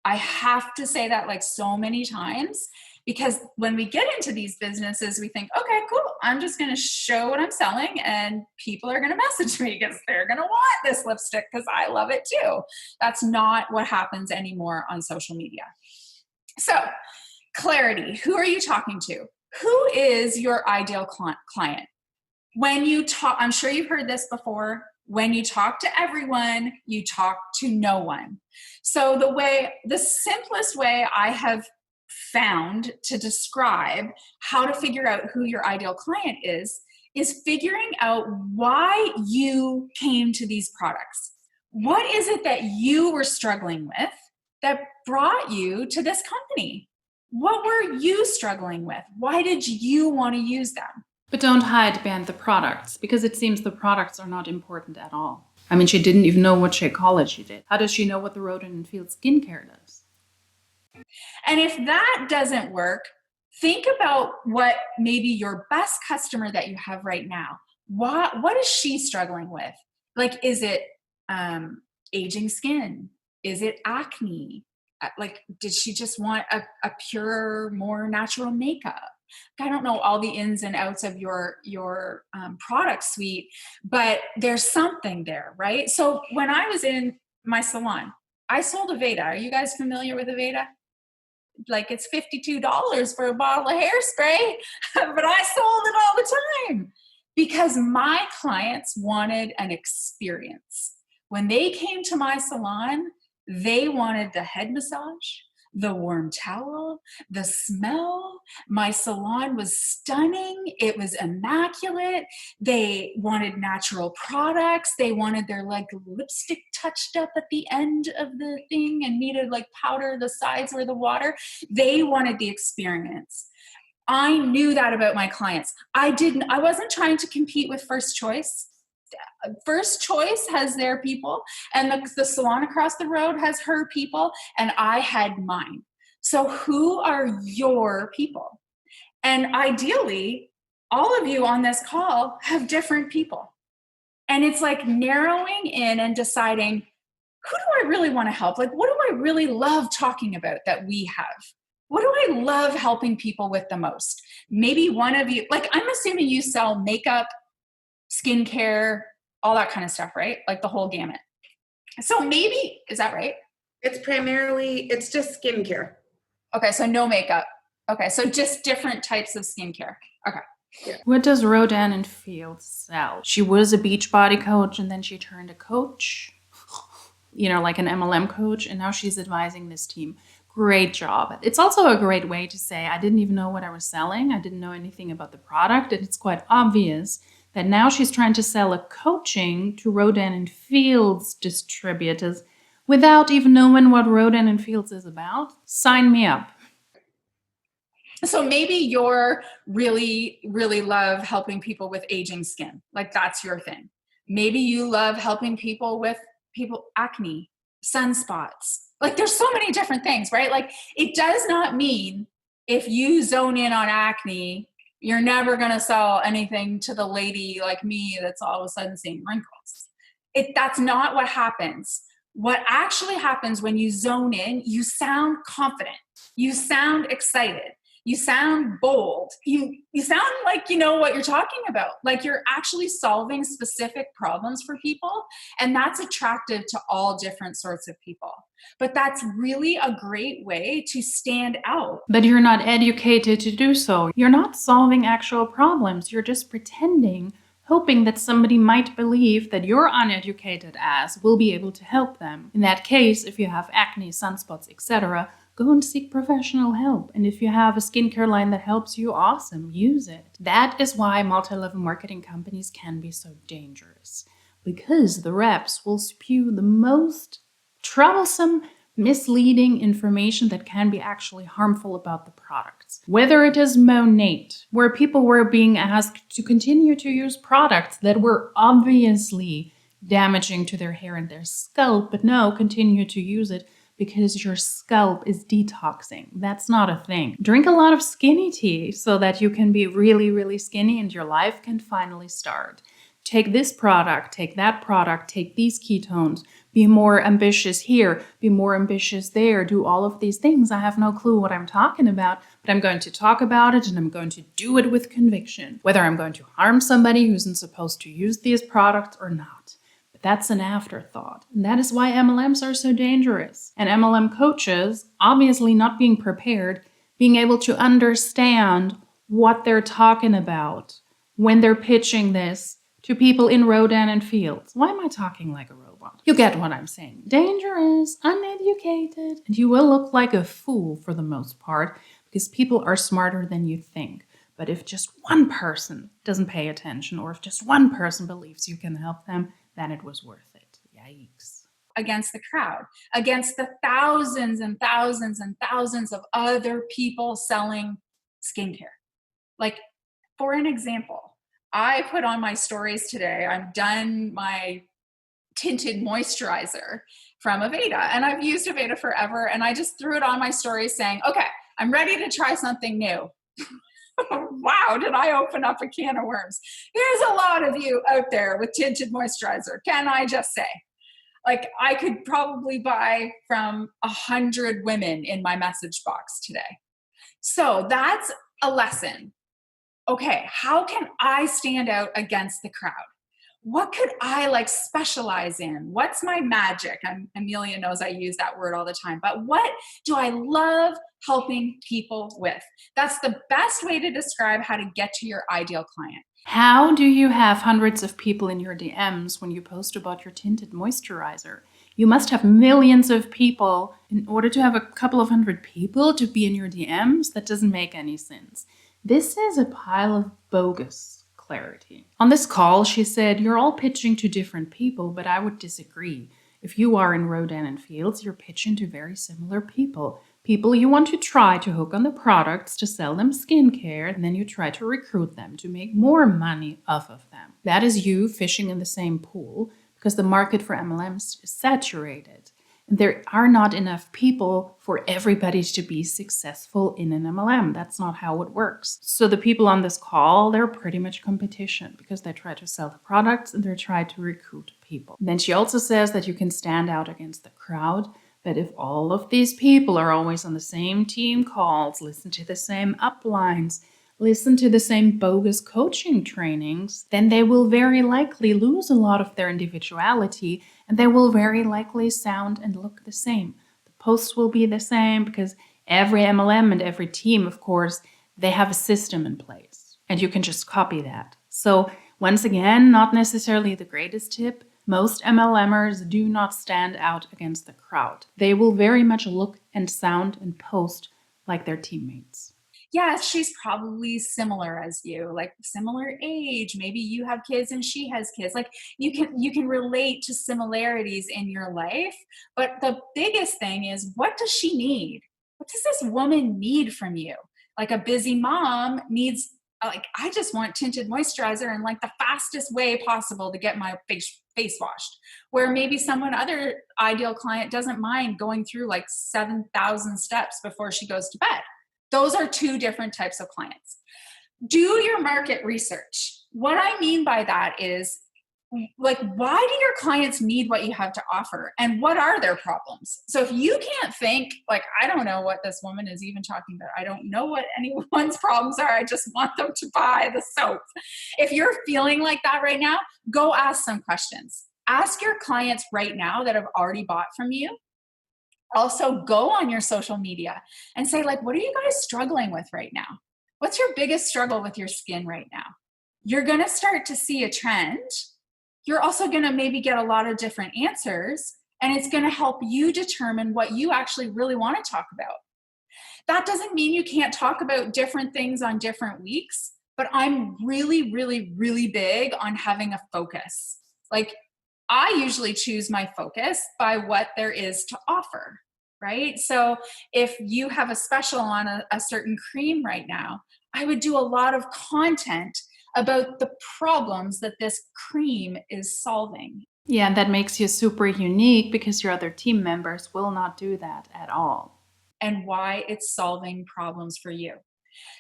I have to say that like so many times, because when we get into these businesses, we think, okay, cool. I'm just going to show what I'm selling and people are going to message me because they're going to want this lipstick because I love it too. That's not what happens anymore on social media. So clarity, who are you talking to? Who is your ideal client? When you talk, I'm sure you've heard this before. When you talk to everyone, you talk to no one. So the simplest way I have found to describe how to figure out who your ideal client is figuring out why you came to these products. What is it that you were struggling with that brought you to this company? What were you struggling with? Why did you want to use them? But don't hide behind the products, because it seems the products are not important at all. I mean, she didn't even know what Shakeology she did. How does she know what the Rodan and Fields skincare does? And if that doesn't work, think about what maybe your best customer that you have right now. What is she struggling with? Like, is it aging skin? Is it acne? Like, did she just want a pure, more natural makeup? I don't know all the ins and outs of your product suite, but there's something there, right? So when I was in my salon, I sold Aveda. Are you guys familiar with Aveda? Like, it's $52 for a bottle of hairspray, but I sold it all the time because my clients wanted an experience. When they came to my salon, they wanted the head massage, the warm towel, the smell. My salon was stunning. It was immaculate. They wanted natural products. They wanted their like lipstick touched up at the end of the thing and needed like powder the sides where the water. They wanted the experience. I knew that about my clients. I wasn't trying to compete with First Choice. First Choice has their people, and the salon across the road has her people, and I had mine. So who are your people? And ideally, all of you on this call have different people. And it's like narrowing in and deciding, who do I really want to help? Like, what do I really love talking about that we have? What do I love helping people with the most? Maybe one of you, like, I'm assuming you sell makeup, skincare, all that kind of stuff, right? Like the whole gamut. So maybe, is that right? It's just skincare. Okay, so no makeup. Okay, so just different types of skincare. Okay. Yeah. What does Rodan and Fields sell? She was a Beachbody coach and then she turned a coach, like an MLM coach, and now she's advising this team. Great job. It's also a great way to say, I didn't even know what I was selling. I didn't know anything about the product, and it's quite obvious that now she's trying to sell a coaching to Rodan and Fields distributors without even knowing what Rodan and Fields is about. Sign me up. So maybe you're really, really love helping people with aging skin. Like that's your thing. Maybe you love helping people with acne, sunspots. Like there's so many different things, right? Like it does not mean if you zone in on acne, you're never going to sell anything to the lady like me that's all of a sudden seeing wrinkles. That's not what happens. What actually happens when you zone in, you sound confident. You sound excited. You sound bold. You sound like you know what you're talking about. Like you're actually solving specific problems for people. And that's attractive to all different sorts of people. But that's really a great way to stand out. But you're not educated to do so. You're not solving actual problems. You're just pretending, hoping that somebody might believe that your uneducated ass will be able to help them. In that case, if you have acne, sunspots, etc., go and seek professional help. And if you have a skincare line that helps you, awesome, use it. That is why multi-level marketing companies can be so dangerous. Because the reps will spew the most troublesome, misleading information that can be actually harmful about the products. Whether it is Monate, where people were being asked to continue to use products that were obviously damaging to their hair and their scalp, but no, continue to use it because your scalp is detoxing. That's not a thing. Drink a lot of skinny tea so that you can be really, really skinny and your life can finally start. Take this product, take that product, take these ketones, be more ambitious here, be more ambitious there, do all of these things. I have no clue what I'm talking about, but I'm going to talk about it and I'm going to do it with conviction, whether I'm going to harm somebody who isn't supposed to use these products or not. That's an afterthought. And that is why MLMs are so dangerous. And MLM coaches, obviously not being prepared, being able to understand what they're talking about when they're pitching this to people in Rodan and Fields. Why am I talking like a robot? You get what I'm saying. Dangerous, uneducated, and you will look like a fool for the most part because people are smarter than you think. But if just one person doesn't pay attention, or if just one person believes you can help them, then it was worth it. Yikes. Against the crowd, against the thousands and thousands and thousands of other people selling skincare. Like, for an example, I put on my stories today, I've done my tinted moisturizer from Aveda, and I've used Aveda forever, and I just threw it on my stories saying, okay, I'm ready to try something new. Wow, did I open up a can of worms? There's a lot of you out there with tinted moisturizer, can I just say? Like, I could probably buy from 100 women in my message box today. So that's a lesson. Okay, how can I stand out against the crowd? What could I specialize in? What's my magic? Amelia knows I use that word all the time, but what do I love helping people with? That's the best way to describe how to get to your ideal client. How do you have hundreds of people in your DMs when you post about your tinted moisturizer? You must have millions of people in order to have a couple of hundred people to be in your DMs. That doesn't make any sense. This is a pile of bogus clarity. On this call, she said, you're all pitching to different people, but I would disagree. If you are in Rodan and Fields, you're pitching to very similar people People you want to try to hook on the products to sell them skincare, and then you try to recruit them to make more money off of them. That is you fishing in the same pool because the market for MLMs is saturated. And there are not enough people for everybody to be successful in an MLM. That's not how it works. So the people on this call, they're pretty much competition because they try to sell the products and they try to recruit people. And then she also says that you can stand out against the crowd. But if all of these people are always on the same team calls, listen to the same uplines, listen to the same bogus coaching trainings, then they will very likely lose a lot of their individuality and they will very likely sound and look the same. The posts will be the same because every MLM and every team, of course, they have a system in place and you can just copy that. So once again, not necessarily the greatest tip. Most MLMers do not stand out against the crowd. They will very much look and sound and post like their teammates. Yes, she's probably similar as you, like similar age. Maybe you have kids and she has kids. Like you can relate to similarities in your life. But the biggest thing is, what does she need? What does this woman need from you? Like a busy mom needs, like, I just want tinted moisturizer and like the fastest way possible to get my face washed. Where maybe someone other ideal client doesn't mind going through like 7,000 steps before she goes to bed. Those are two different types of clients. Do your market research. What I mean by that is, like, why do your clients need what you have to offer? And what are their problems? So if you can't think, like, I don't know what this woman is even talking about. I don't know what anyone's problems are. I just want them to buy the soap. If you're feeling like that right now, go ask some questions. Ask your clients right now that have already bought from you. Also, go on your social media and say, like, what are you guys struggling with right now? What's your biggest struggle with your skin right now? You're going to start to see a trend. You're also going to maybe get a lot of different answers, and it's going to help you determine what you actually really want to talk about. That doesn't mean you can't talk about different things on different weeks, but I'm really, really, really big on having a focus. Like, I usually choose my focus by what there is to offer, right? So if you have a special on a certain cream right now, I would do a lot of content about the problems that this cream is solving. Yeah, and that makes you super unique because your other team members will not do that at all. And why it's solving problems for you.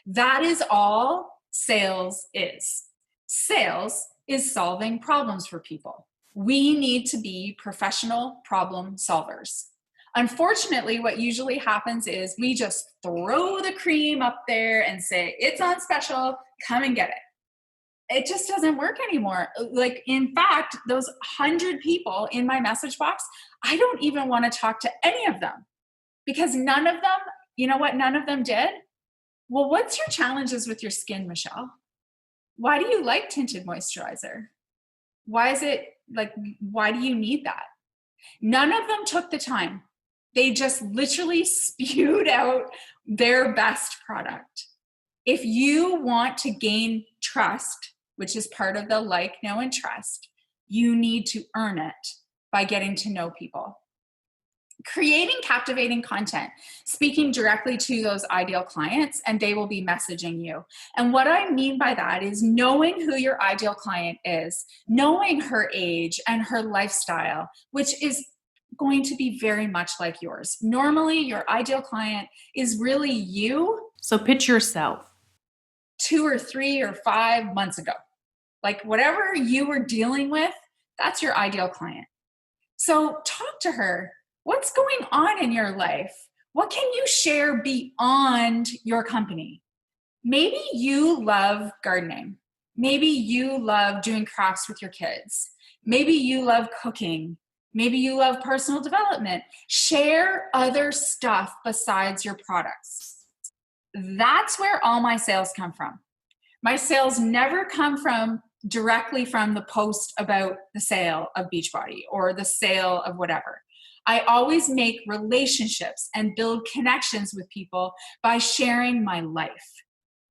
That is all sales is. Sales is solving problems for people. We need to be professional problem solvers. Unfortunately, what usually happens is we just throw the cream up there and say, it's on special, come and get it. It just doesn't work anymore. Like, in fact, those 100 people in my message box, I don't even want to talk to any of them because none of them, you know what none of them did? Well, what's your challenges with your skin, Michelle? Why do you like tinted moisturizer? Why is it like, why do you need that? None of them took the time. They just literally spewed out their best product. If you want to gain trust, which is part of the like, know, and trust, you need to earn it by getting to know people. Creating captivating content, speaking directly to those ideal clients, and they will be messaging you. And what I mean by that is knowing who your ideal client is, knowing her age and her lifestyle, which is going to be very much like yours. Normally, your ideal client is really you. So pitch yourself 2 or 3 or 5 months ago. Like, whatever you were dealing with, that's your ideal client. So talk to her. What's going on in your life? What can you share beyond your company? Maybe you love gardening. Maybe you love doing crafts with your kids. Maybe you love cooking. Maybe you love personal development. Share other stuff besides your products. That's where all my sales come from. My sales never come from directly from the post about the sale of BODi or the sale of whatever. I always make relationships and build connections with people by sharing my life.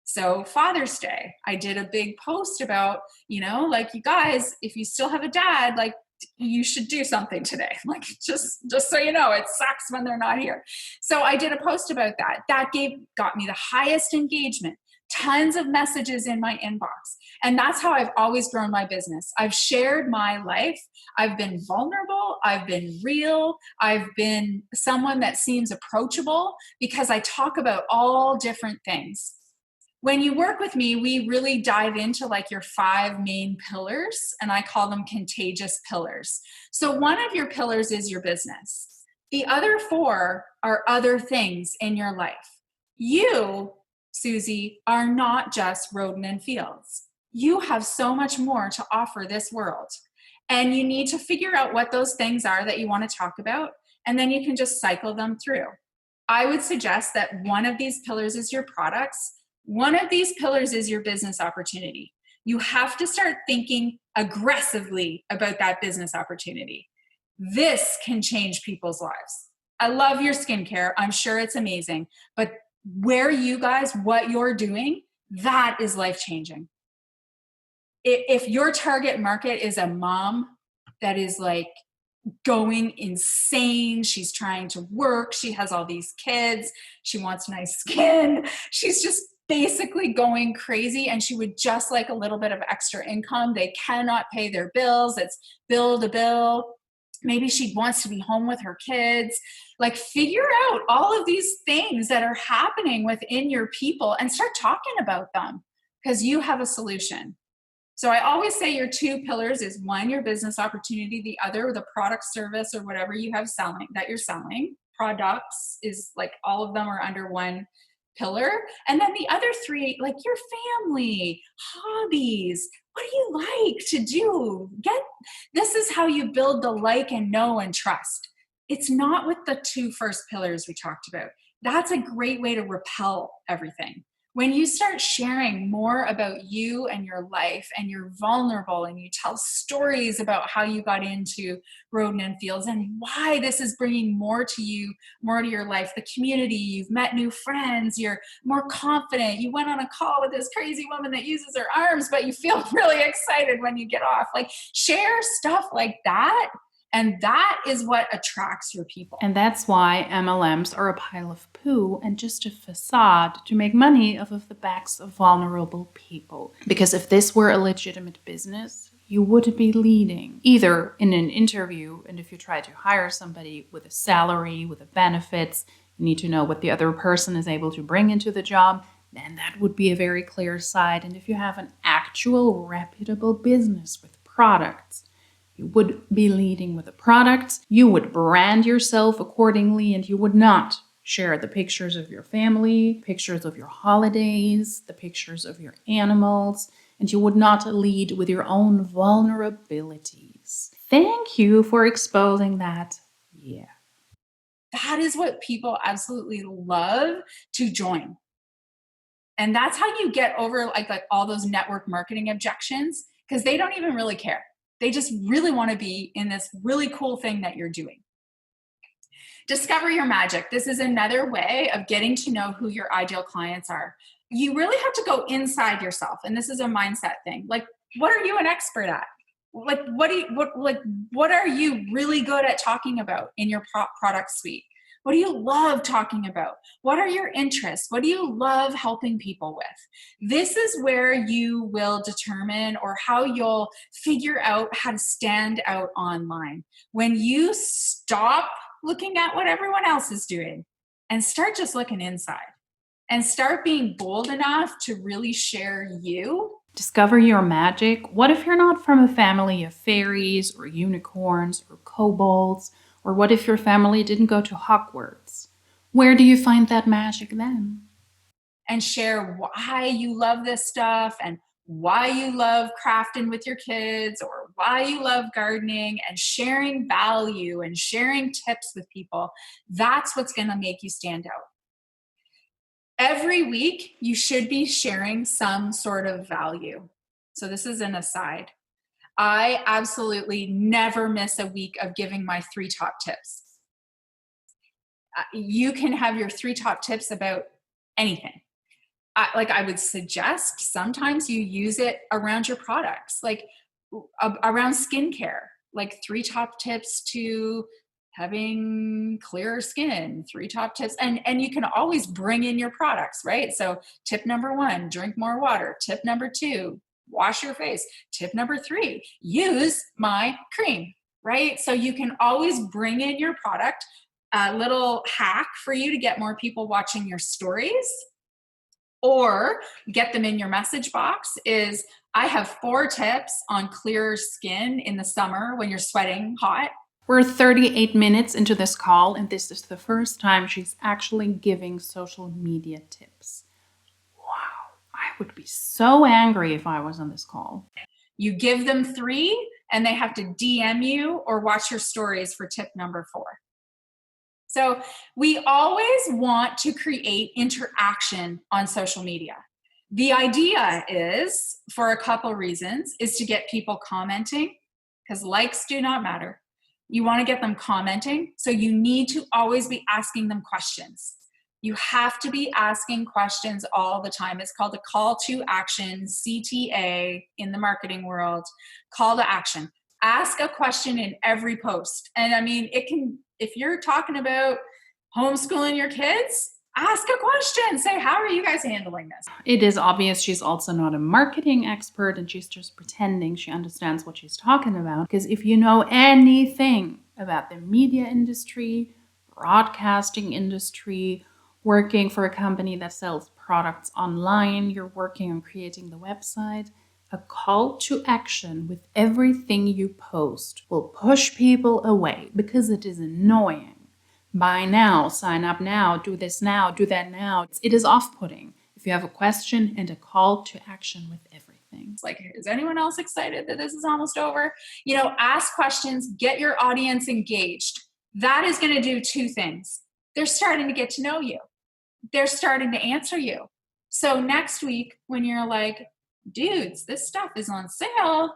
So Father's Day, I did a big post about, like, you guys, if you still have a dad, like, you should do something today. Like, just so you know, it sucks when they're not here. So I did a post about that. That got me the highest engagement, tons of messages in my inbox. And that's how I've always grown my business. I've shared my life. I've been vulnerable. I've been real. I've been someone that seems approachable because I talk about all different things. When you work with me, we really dive into like your 5 main pillars, and I call them contagious pillars. So one of your pillars is your business. The other 4 are other things in your life. You, Susie, are not just Rodan and Fields. You have so much more to offer this world. And you need to figure out what those things are that you want to talk about, and then you can just cycle them through. I would suggest that one of these pillars is your products. One of these pillars is your business opportunity. You have to start thinking aggressively about that business opportunity. This can change people's lives. I love your skincare. I'm sure it's amazing. But where you guys, what you're doing, that is life-changing. If your target market is a mom that is like going insane, she's trying to work, she has all these kids, she wants nice skin, she's just basically going crazy, and she would just like a little bit of extra income. They cannot pay their bills. It's bill to bill. Maybe she wants to be home with her kids. Like, figure out all of these things that are happening within your people and start talking about them, because you have a solution. So I always say your 2 pillars is one, your business opportunity, the other, the product, service, or whatever you have selling that you're selling. Products is like all of them are under one pillar. And then the other 3, like your family, hobbies, what do you like to do? This is how you build the like and know and trust. It's not with the 2 first pillars we talked about. That's a great way to repel everything. When you start sharing more about you and your life, and you're vulnerable, and you tell stories about how you got into Rodan and Fields and why this is bringing more to you, more to your life, the community, you've met new friends, you're more confident, you went on a call with this crazy woman that uses her arms, but you feel really excited when you get off. Like, share stuff like that. And that is what attracts your people. And that's why MLMs are a pile of poo and just a facade to make money off of the backs of vulnerable people. Because if this were a legitimate business, you would be leading either in an interview, and if you try to hire somebody with a salary, with the benefits, you need to know what the other person is able to bring into the job, then that would be a very clear side. And if you have an actual reputable business with products, you would be leading with a product, you would brand yourself accordingly, and you would not share the pictures of your family, pictures of your holidays, the pictures of your animals, and you would not lead with your own vulnerabilities. Thank you for exposing that. Yeah. That is what people absolutely love to join. And that's how you get over like all those network marketing objections, because they don't even really care. They just really want to be in this really cool thing that you're doing. Discover your magic. This is another way of getting to know who your ideal clients are. You really have to go inside yourself. And this is a mindset thing. Like, what are you an expert at? Like, what are you really good at talking about in your product suite? What do you love talking about? What are your interests? What do you love helping people with? This is where you will determine, or how you'll figure out how to stand out online. When you stop looking at what everyone else is doing and start just looking inside and start being bold enough to really share you. Discover your magic. What if you're not from a family of fairies or unicorns or kobolds? Or what if your family didn't go to Hogwarts? Where do you find that magic then? And share why you love this stuff, and why you love crafting with your kids, or why you love gardening, and sharing value and sharing tips with people. That's what's going to make you stand out. Every week, you should be sharing some sort of value. So this is an aside. I absolutely never miss a week of giving my 3 top tips. You can have your 3 top tips about anything. I would suggest sometimes you use it around your products, like around skincare, like 3 top tips to having clearer skin, 3 top tips. And you can always bring in your products, right? So tip number 1, drink more water. Tip number 2, wash your face. Tip number 3, use my cream, right? So you can always bring in your product. A little hack for you to get more people watching your stories or get them in your message box is I have 4 tips on clearer skin in the summer when you're sweating hot. We're 38 minutes into this call, and this is the first time she's actually giving social media tips. Wow, I would be so angry if I was on this call. You give them 3, and they have to DM you or watch your stories for tip number 4. So we always want to create interaction on social media. The idea is, for a couple reasons, is to get people commenting, because likes do not matter. You want to get them commenting, so you need to always be asking them questions. You have to be asking questions all the time. It's called a call to action, CTA in the marketing world. Call to action. Ask a question in every post. And I mean, it can, if you're talking about homeschooling your kids, ask a question. Say, how are you guys handling this? It is obvious she's also not a marketing expert and she's just pretending she understands what she's talking about. Because if you know anything about the media industry, broadcasting industry, working for a company that sells products online, you're working on creating the website, a call to action with everything you post will push people away because it is annoying. Buy now, sign up now, do this now, do that now. It is off-putting if you have a question and a call to action with everything. It's like, is anyone else excited that this is almost over? You know, ask questions, get your audience engaged. That is going to do 2 things. They're starting to get to know you. They're starting to answer you. So next week, when you're like, dudes, this stuff is on sale,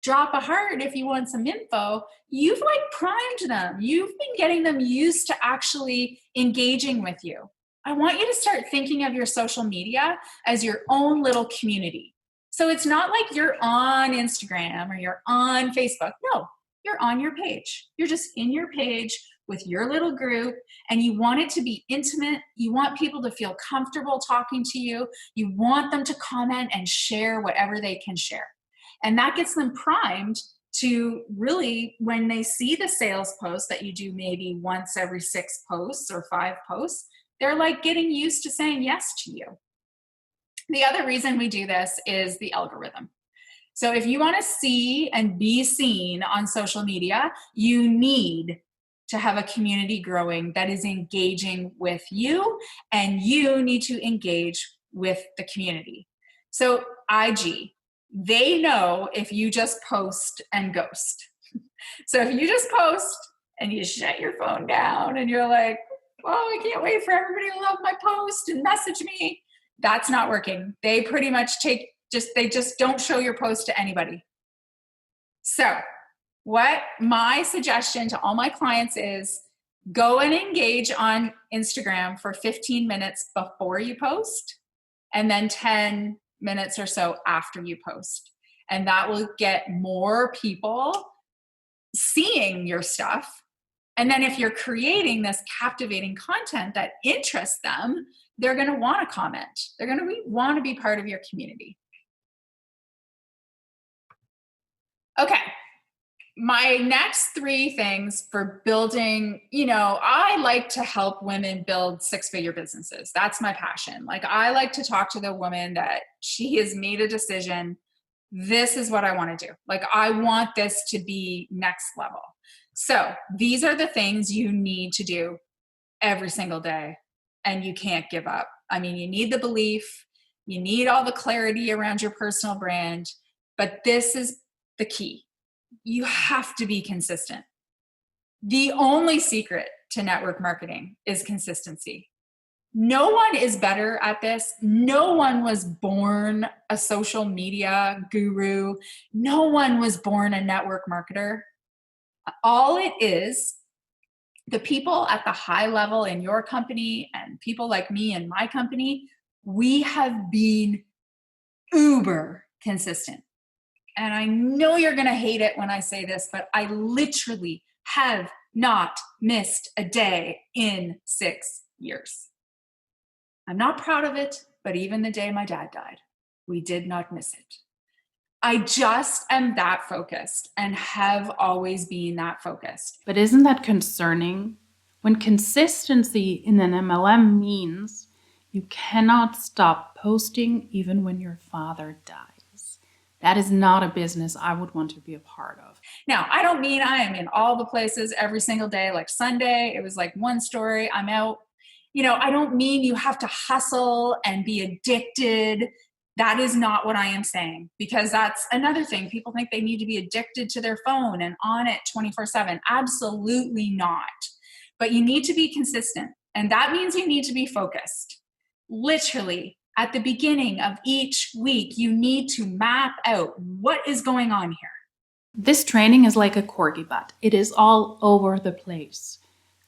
drop a heart if you want some info, you've like primed them. You've been getting them used to actually engaging with you. I want you to start thinking of your social media as your own little community. So it's not like you're on Instagram or you're on Facebook. No, you're on your page. You're just in your page with your little group, and you want it to be intimate. You want people to feel comfortable talking to you. You want them to comment and share whatever they can share. And that gets them primed to really, when they see the sales post that you do maybe once every 6 posts or 5 posts, they're like getting used to saying yes to you. The other reason we do this is the algorithm. So if you want to see and be seen on social media, you need to have a community growing that is engaging with you, and you need to engage with the community. So IG, they know if you just post and ghost. So if you just post and you shut your phone down and you're like, oh, I can't wait for everybody to love my post and message me, that's not working. They pretty much they just don't show your post to anybody. So what my suggestion to all my clients is, go and engage on Instagram for 15 minutes before you post, and then 10 minutes or so after you post. And that will get more people seeing your stuff. And then if you're creating this captivating content that interests them, they're going to want to comment. They're going to want to be part of your community. Okay. My next 3 things for building, I like to help women build 6-figure businesses. That's my passion. Like, I like to talk to the woman that she has made a decision. This is what I want to do. Like, I want this to be next level. So these are the things you need to do every single day, and you can't give up. I mean, you need the belief, you need all the clarity around your personal brand, but this is the key. You have to be consistent. The only secret to network marketing is consistency. No one is better at this. No one was born a social media guru. No one was born a network marketer. All it is, the people at the high level in your company and people like me in my company, we have been uber consistent. And I know you're going to hate it when I say this, but I literally have not missed a day in 6 years. I'm not proud of it, but even the day my dad died, we did not miss it. I just am that focused and have always been that focused. But isn't that concerning? When consistency in an MLM means you cannot stop posting even when your father dies. That is not a business I would want to be a part of. Now, I don't mean I am in all the places every single day. Like Sunday, it was like one story, I'm out. I don't mean you have to hustle and be addicted. That is not what I am saying, because that's another thing. People think they need to be addicted to their phone and on it 24/7. Absolutely not. But you need to be consistent. And that means you need to be focused. Literally, at the beginning of each week, you need to map out what is going on here. This training is like a corgi butt. It is all over the place.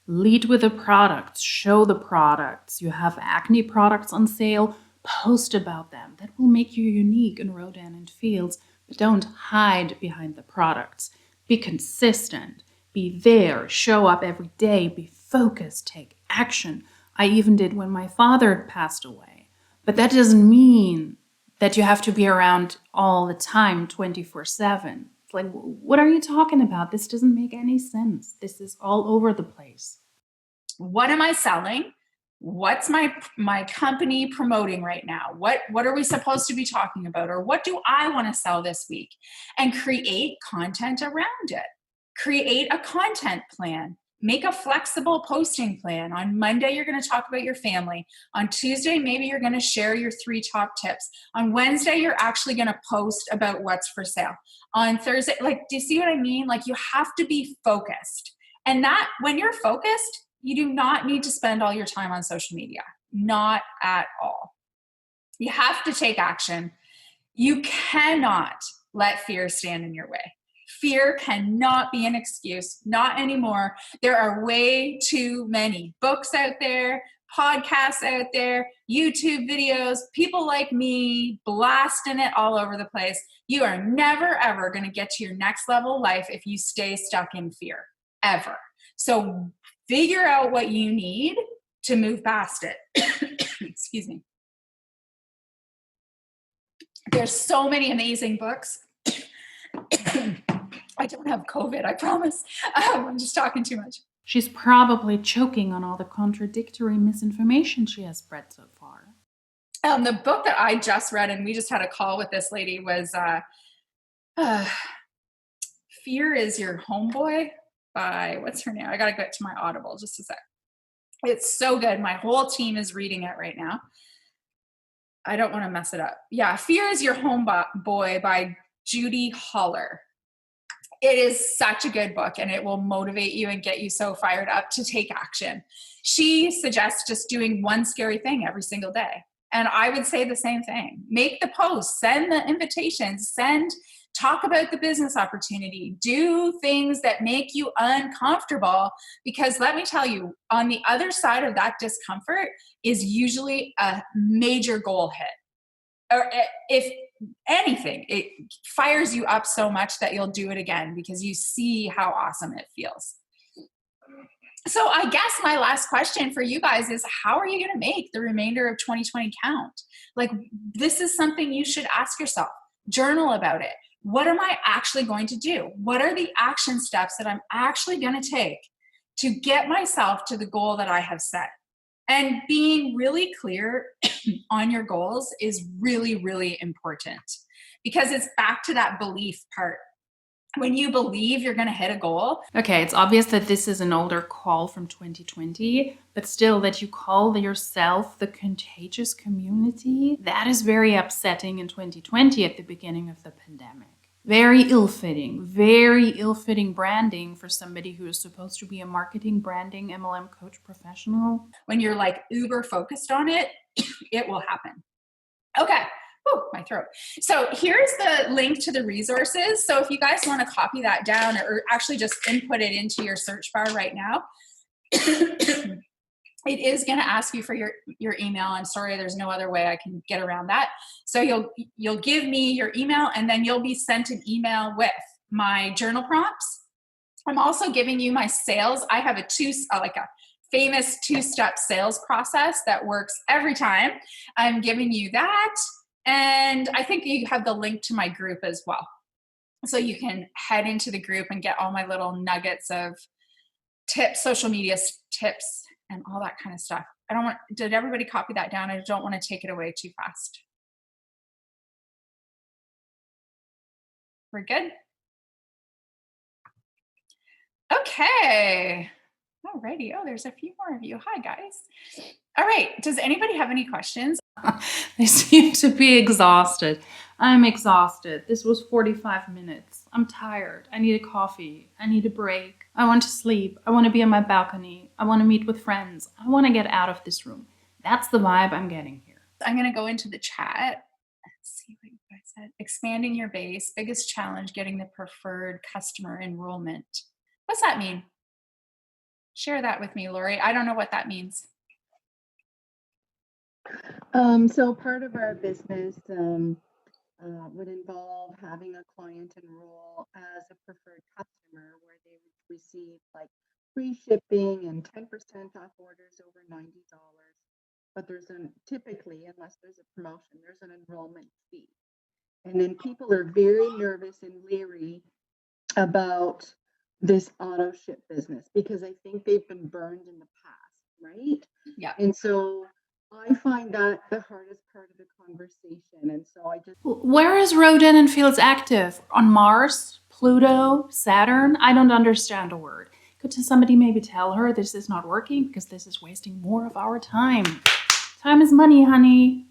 Lead with the products, show the products. You have acne products on sale, post about them. That will make you unique in Rodan and Fields, but don't hide behind the products. Be consistent, be there, show up every day, be focused, take action. I even did when my father passed away. But that doesn't mean that you have to be around all the time, 24/7. It's like, what are you talking about? This doesn't make any sense. This is all over the place. What am I selling? What's my company promoting right now? What are we supposed to be talking about? Or what do I want to sell this week? And create content around it. Create a content plan. Make a flexible posting plan. On Monday, you're going to talk about your family. On Tuesday, maybe you're going to share your 3 top tips. On Wednesday, you're actually going to post about what's for sale. On Thursday, do you see what I mean? You have to be focused. And that when you're focused, you do not need to spend all your time on social media. Not at all. You have to take action. You cannot let fear stand in your way. Fear cannot be an excuse. Not anymore. There are way too many books out there, podcasts out there, YouTube videos, people like me blasting it all over the place. You are never, ever going to get to your next level life if you stay stuck in fear. Ever. So figure out what you need to move past it. Excuse me. There's so many amazing books. I don't have COVID, I promise. I'm just talking too much. She's probably choking on all the contradictory misinformation she has spread so far. The book that I just read, and we just had a call with this lady, was Fear is Your Homeboy by, what's her name? I got to get to my Audible, just a sec. It's so good. My whole team is reading it right now. I don't want to mess it up. Yeah, Fear is Your Homeboy by Judy Holler. It is such a good book, and it will motivate you and get you so fired up to take action. She suggests just doing one scary thing every single day. And I would say the same thing. Make the post, send the invitations, talk about the business opportunity, do things that make you uncomfortable, because let me tell you, on the other side of that discomfort is usually a major goal hit. Or if anything, it fires you up so much that you'll do it again because you see how awesome it feels. So I guess my last question for you guys is, how are you going to make the remainder of 2020 count? This is something you should ask yourself. Journal about it. What am I actually going to do? What are the action steps that I'm actually going to take to get myself to the goal that I have set? And being really clear on your goals is really, really important, because it's back to that belief part. When you believe you're going to hit a goal. Okay, it's obvious that this is an older call from 2020, but still that you call yourself the contagious community, that is very upsetting in 2020 at the beginning of the pandemic. Very ill-fitting branding for somebody who is supposed to be a marketing, branding, MLM coach professional. When you're uber focused on it, it will happen. Okay. Oh, my throat. So here's the link to the resources. So if you guys want to copy that down, or actually just input it into your search bar right now, it is going to ask you for your email. I'm sorry, there's no other way I can get around that. So you'll give me your email, and then you'll be sent an email with my journal prompts. I'm also giving you my sales. I have a famous two-step sales process that works every time. I'm giving you that. And I think you have the link to my group as well. So you can head into the group and get all my little nuggets of tips, social media tips, and all that kind of stuff. Did everybody copy that down? I don't want to take it away too fast. We're good? Okay. Alrighty. Oh, there's a few more of you. Hi, guys. All right. Does anybody have any questions? They seem to be exhausted. I'm exhausted. This was 45 minutes. I'm tired. I need a coffee. I need a break. I want to sleep. I want to be on my balcony. I want to meet with friends. I want to get out of this room. That's the vibe I'm getting here. I'm going to go into the chat. Let's see what you guys said. Expanding your base. Biggest challenge, getting the preferred customer enrollment. What's that mean? Share that with me, Lori. I don't know what that means. So part of our business would involve having a client enroll as a preferred customer, where they would receive like free shipping and 10% off orders over $90. But typically, unless there's a promotion, there's an enrollment fee. And then people are very nervous and leery about this auto ship business because I think they've been burned in the past, right? Yeah. And so I find that the hardest part of the conversation. And so I just... Where is Rodan and Fields active? On Mars? Pluto? Saturn? I don't understand a word. Could somebody maybe tell her this is not working because this is wasting more of our time? Time is money, honey.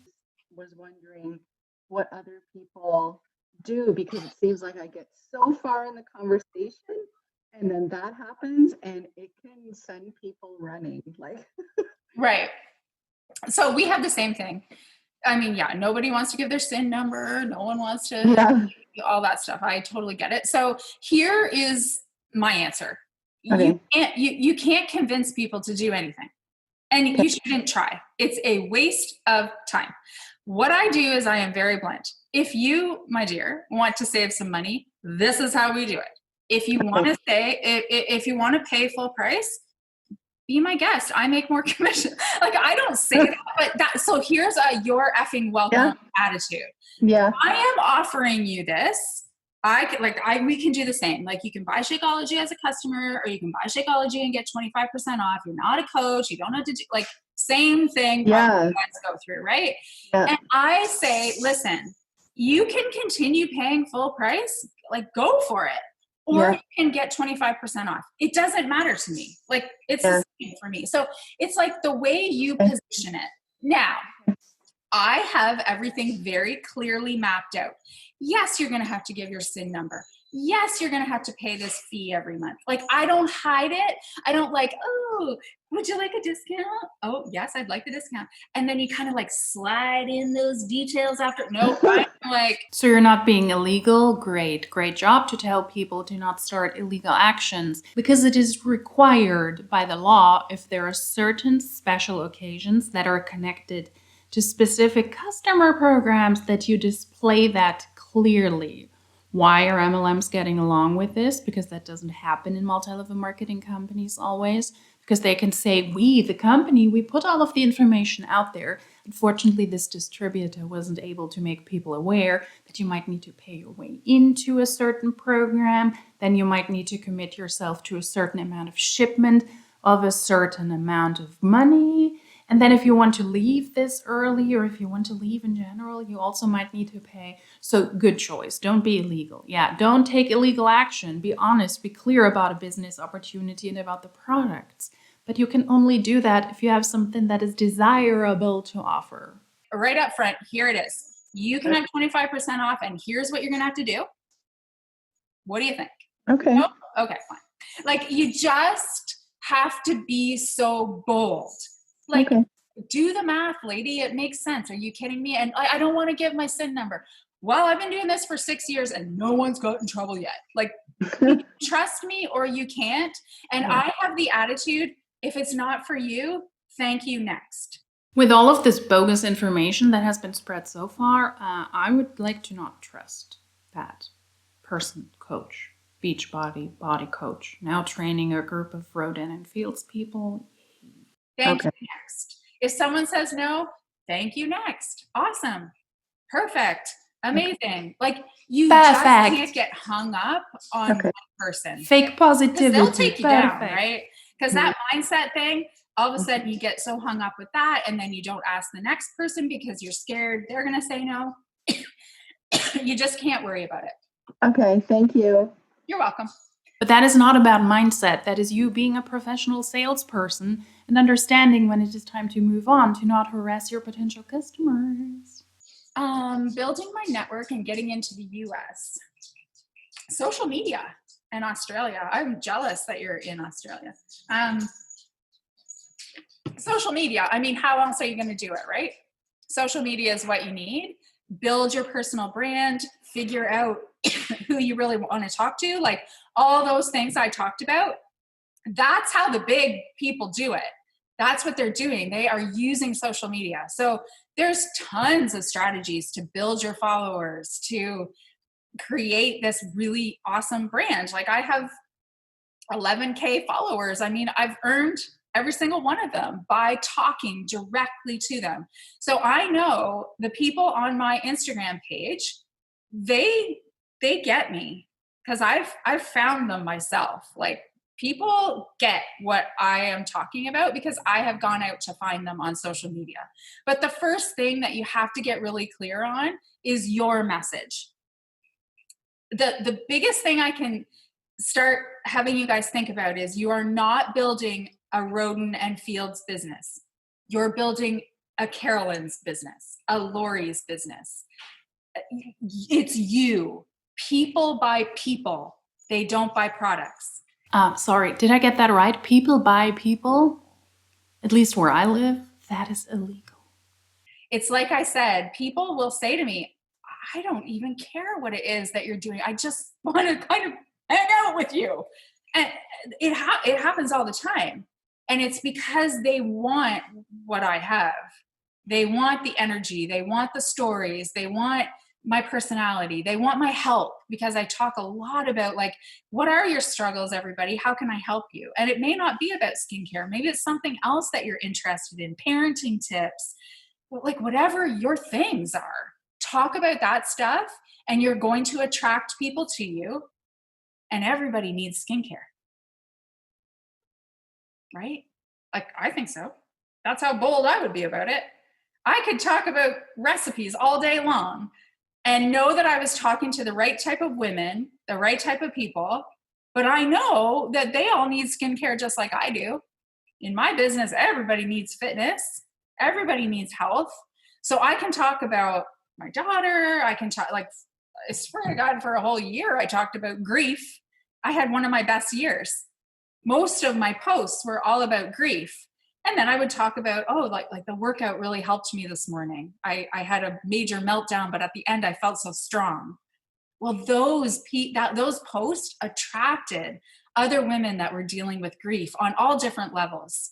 Was wondering what other people do, because it seems like I get so far in the conversation and then that happens and it can send people running like right. So we have the same thing. I mean, yeah, nobody wants to give their SIN number. No one wants to all that stuff. I totally get it. So here is my answer. Okay. You can't convince people to do anything, and you shouldn't try. It's a waste of time. What I do is I am very blunt. If you, my dear, want to save some money, this is how we do it. If you want to if you want to pay full price, be my guest. I make more commission. Like, I don't say that, but so here's your effing welcome attitude. Yeah. I am offering you this. We can do the same. Like, you can buy Shakeology as a customer, or you can buy Shakeology and get 25% off. You're not a coach. You don't have to do, like, same thing. Yeah. You guys go through, right? Yeah. And I say, listen, you can continue paying full price. Like, go for it. Or you can get 25% off. It doesn't matter to me. Like, it's the same for me. So it's like the way you position it. Now, I have everything very clearly mapped out. Yes, you're going to have to give your SIN number. Yes, you're going to have to pay this fee every month. Like, I don't hide it. I don't like, oh, would you like a discount? Oh, yes, I'd like the discount. And then you kind of like slide in those details after. No, I'm like. So you're not being illegal? Great job to tell people to not start illegal actions, because it is required by the law if there are certain special occasions that are connected to specific customer programs that you display that clearly. Why are MLMs getting along with this? Because that doesn't happen in multi-level marketing companies always. Because they can say, we, the company, we put all of the information out there. Unfortunately, this distributor wasn't able to make people aware that you might need to pay your way into a certain program. Then you might need to commit yourself to a certain amount of shipment of a certain amount of money. And then if you want to leave this early, or if you want to leave in general, you also might need to pay. So good choice. Don't be illegal. Yeah, don't take illegal action. Be honest, be clear about a business opportunity and about the products. But you can only do that if you have something that is desirable to offer. Right up front, here it is. You can have 25% off, and here's what you're going to have to do. What do you think? Okay. Nope? Okay, fine. Like, you just have to be so bold. Like, do the math, lady. It makes sense. Are you kidding me? And I don't want to give my SIN number. Well, I've been doing this for 6 years and no one's got in trouble yet. Like, trust me or you can't. And I have the attitude, if it's not for you, Thank you, next. With all of this bogus information that has been spread so far, I would like to not trust that person, coach, Beachbody, body coach, now training a group of Rodan and Fields people. Thank Okay. you, next. If someone says no, thank you, next. Awesome. Perfect. Amazing. Like, you just Perfect. can't get hung up on Okay. one person. Fake positivity. Because they'll take you down, Perfect. right? Because that mindset thing, all of a sudden you get so hung up with that, and then you don't ask the next person because you're scared they're going to say no. You just can't worry about it. Okay, thank you. You're welcome. But that is not about mindset. That is you being a professional salesperson and understanding when it is time to move on, to not harass your potential customers. Building my network and getting into the US. Social media in Australia. I'm jealous that you're in Australia. Social media. I mean, how else are you going to do it, right? Social media is what you need. Build your personal brand, figure out who you really want to talk to, like all those things I talked about. That's how the big people do it. That's what they're doing. They are using social media. So there's tons of strategies to build your followers, to create this really awesome brand. Like, I have 11K followers. I mean, I've earned every single one of them by talking directly to them. So I know the people on my Instagram page, they get me because I've found them myself. Like, people get what I am talking about because I have gone out to find them on social media. But the first thing that you have to get really clear on is your message. The biggest thing I can start having you guys think about is you are not building a Rodan and Fields business. You're building a Carolyn's business, a Lori's business. It's you. People buy people. They don't buy products. Sorry, did I get that right? People buy people? At least where I live, that is illegal. It's like I said, people will say to me, I don't even care what it is that you're doing. I just want to kind of hang out with you. And it happens all the time. And it's because they want what I have. They want the energy. They want the stories. They want my personality. They want my help, because I talk a lot about, like, what are your struggles, everybody? How can I help you? And it may not be about skincare. Maybe it's something else that you're interested in, parenting tips, like whatever your things are. Talk about that stuff, and you're going to attract people to you. And everybody needs skincare. Right? Like, I think so. That's how bold I would be about it. I could talk about recipes all day long and know that I was talking to the right type of women, the right type of people, but I know that they all need skincare just like I do. In my business, everybody needs fitness. Everybody needs health. So I can talk about my daughter. I can talk, like, I swear to God, for a whole year, I talked about grief. I had one of my best years. Most of my posts were all about grief. And then I would talk about, like the workout really helped me this morning. I had a major meltdown, but at the end I felt so strong. Well, those posts attracted other women that were dealing with grief on all different levels.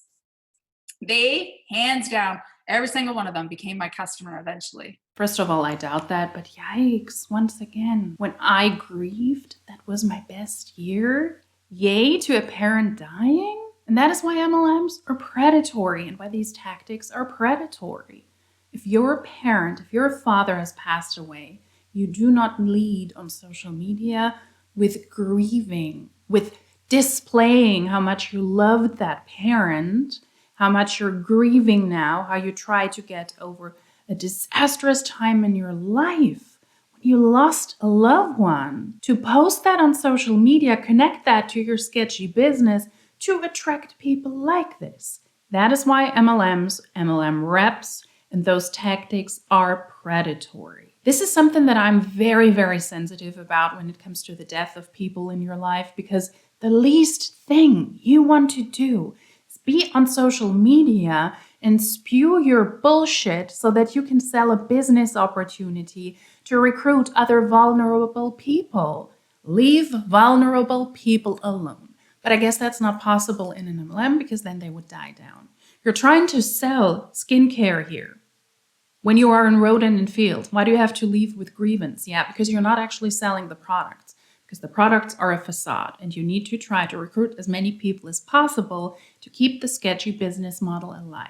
They, hands down, every single one of them became my customer eventually. First of all, I doubt that, but yikes, once again, when I grieved, that was my best year. Yay to a parent dying? And that is why MLMs are predatory and why these tactics are predatory. If your parent, if your father has passed away, you do not lead on social media with grieving, with displaying how much you loved that parent, how much you're grieving now, how you try to get over a disastrous time in your life when you lost a loved one. To post that on social media, connect that to your sketchy business to attract people like this. That is why MLMs, MLM reps, and those tactics are predatory. This is something that I'm very, very sensitive about when it comes to the death of people in your life, because the least thing you want to do is be on social media and spew your bullshit so that you can sell a business opportunity to recruit other vulnerable people. Leave vulnerable people alone. But I guess that's not possible in an MLM, because then they would die down. You're trying to sell skincare here. When you are in Rodan and Fields, why do you have to leave with grievance? Yeah, because you're not actually selling the products, because the products are a facade, and you need to try to recruit as many people as possible to keep the sketchy business model alive.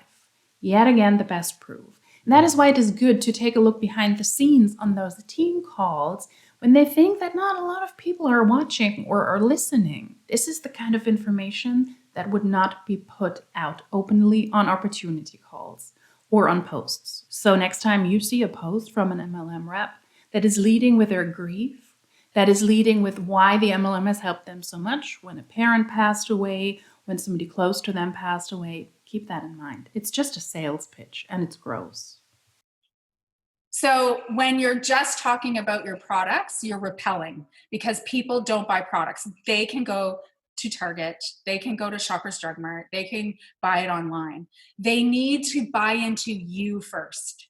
Yet again, the best proof. And that is why it is good to take a look behind the scenes on those team calls when they think that not a lot of people are watching or are listening. This is the kind of information that would not be put out openly on opportunity calls or on posts. So next time you see a post from an MLM rep that is leading with their grief, that is leading with why the MLM has helped them so much, when a parent passed away, when somebody close to them passed away, keep that in mind. It's just a sales pitch, and it's gross. So when you're just talking about your products, you're repelling, because people don't buy products. They can go to Target, they can go to Shoppers Drug Mart, they can buy it online. They need to buy into you first.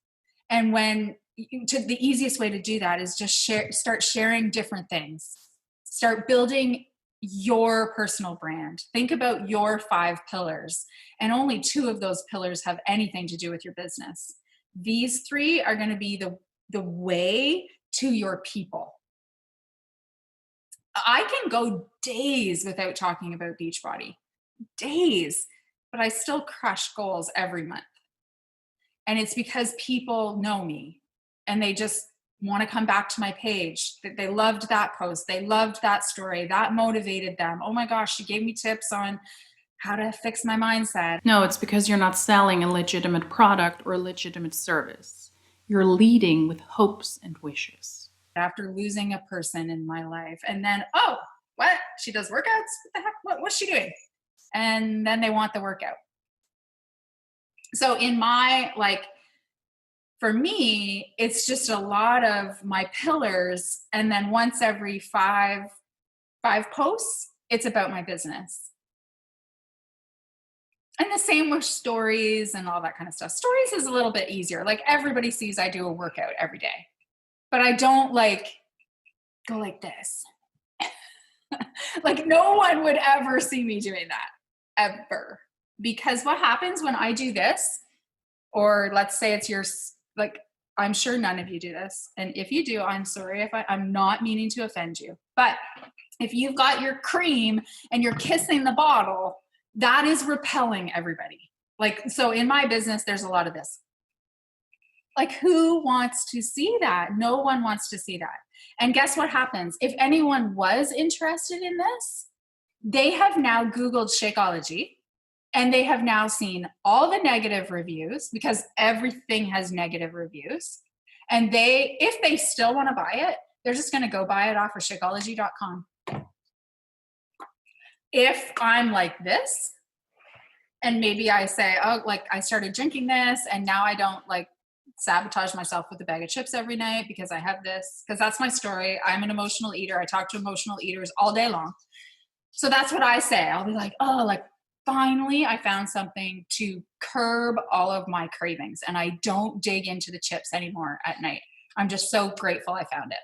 And the easiest way to do that is just start sharing different things. Start building your personal brand. Think about your 5 pillars, and only 2 of those pillars have anything to do with your business. These 3 are going to be the way to your people. I can go days without talking about Beachbody, days, but I still crush goals every month. And it's because people know me and they just want to come back to my page. They loved that post. They loved that story. That motivated them. Oh my gosh, she gave me tips on how to fix my mindset. No, it's because you're not selling a legitimate product or a legitimate service. You're leading with hopes and wishes. After losing a person in my life, and then, oh, what? She does workouts? What the heck? What's she doing? And then they want the workout. So for me, it's just a lot of my pillars. And then once every five posts, it's about my business. And the same with stories and all that kind of stuff. Stories is a little bit easier. Like, everybody sees I do a workout every day, but I don't go like this. Like, no one would ever see me doing that, ever. Because what happens when I do this, or let's say it's I'm sure none of you do this. And if you do, I'm sorry if I'm not meaning to offend you. But if you've got your cream and you're kissing the bottle, that is repelling everybody. So in my business, there's a lot of this. Like, who wants to see that? No one wants to see that. And guess what happens? If anyone was interested in this, they have now Googled Shakeology, and they have now seen all the negative reviews, because everything has negative reviews. And if they still want to buy it, they're just going to go buy it off of Shakeology.com. If I'm like this, and maybe I say, oh, I started drinking this, and now I don't sabotage myself with a bag of chips every night because I have this, because that's my story. I'm an emotional eater. I talk to emotional eaters all day long. So that's what I say. I'll be like, oh, finally I found something to curb all of my cravings, and I don't dig into the chips anymore at night. I'm just so grateful I found it.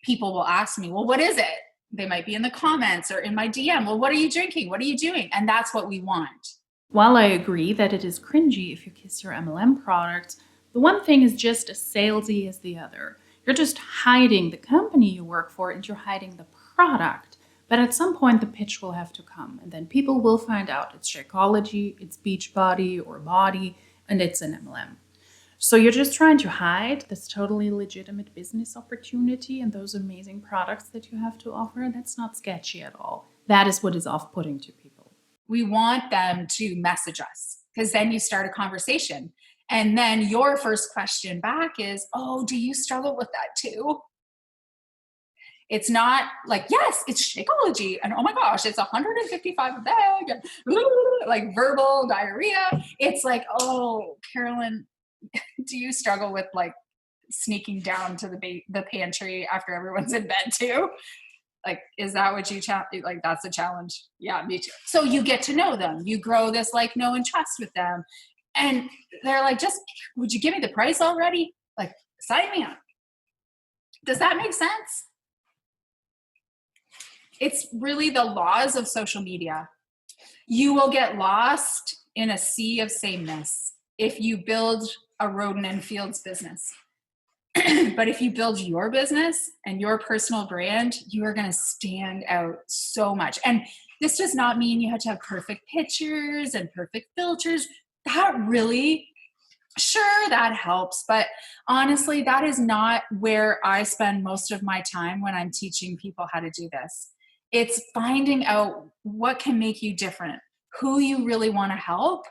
People will ask me, well, what is it? They might be in the comments or in my DM. Well, what are you drinking? What are you doing? And that's what we want. While I agree that it is cringy if you kiss your MLM products, the one thing is just as salesy as the other. You're just hiding the company you work for, and you're hiding the product. But at some point, the pitch will have to come, and then people will find out it's Shakeology, it's Beachbody or BODi, and it's an MLM. So you're just trying to hide this totally legitimate business opportunity and those amazing products that you have to offer. That's not sketchy at all. That is what is off-putting to people. We want them to message us, because then you start a conversation. And then your first question back is, oh, do you struggle with that too? It's not yes, it's Shakeology, and oh my gosh, it's $155 a bag, and verbal diarrhea. It's oh, Carolyn, do you struggle with sneaking down to the pantry after everyone's in bed too? Is that what you that's a challenge? Yeah, me too. So you get to know them. You grow this know and trust with them. And they're just, would you give me the price already? Sign me up. Does that make sense? It's really the laws of social media. You will get lost in a sea of sameness if you build a Rodan and Fields business. But if you build your business and your personal brand, you are going to stand out so much. And this does not mean you have to have perfect pictures and perfect filters. That really, sure, that helps. But honestly, that is not where I spend most of my time when I'm teaching people how to do this. It's finding out what can make you different, who you really want to help,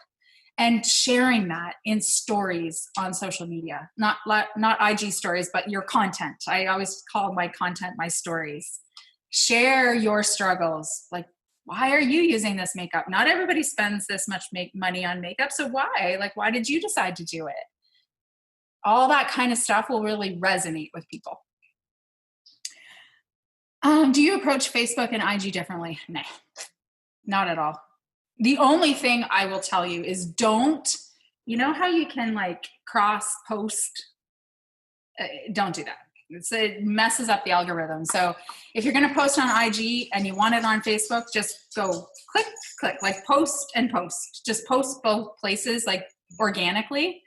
and sharing that in stories on social media, not IG stories, but your content. I always call my content my stories. Share your struggles. Like, why are you using this makeup? Not everybody spends this much money on makeup. So why? Like, why did you decide to do it? All that kind of stuff will really resonate with people. Do you approach Facebook and IG differently? No, not at all. The only thing I will tell you is you know how you can like cross post? Don't do that. It messes up the algorithm. So if you're going to post on IG and you want it on Facebook, just go click, like post and post. Just post both places like organically.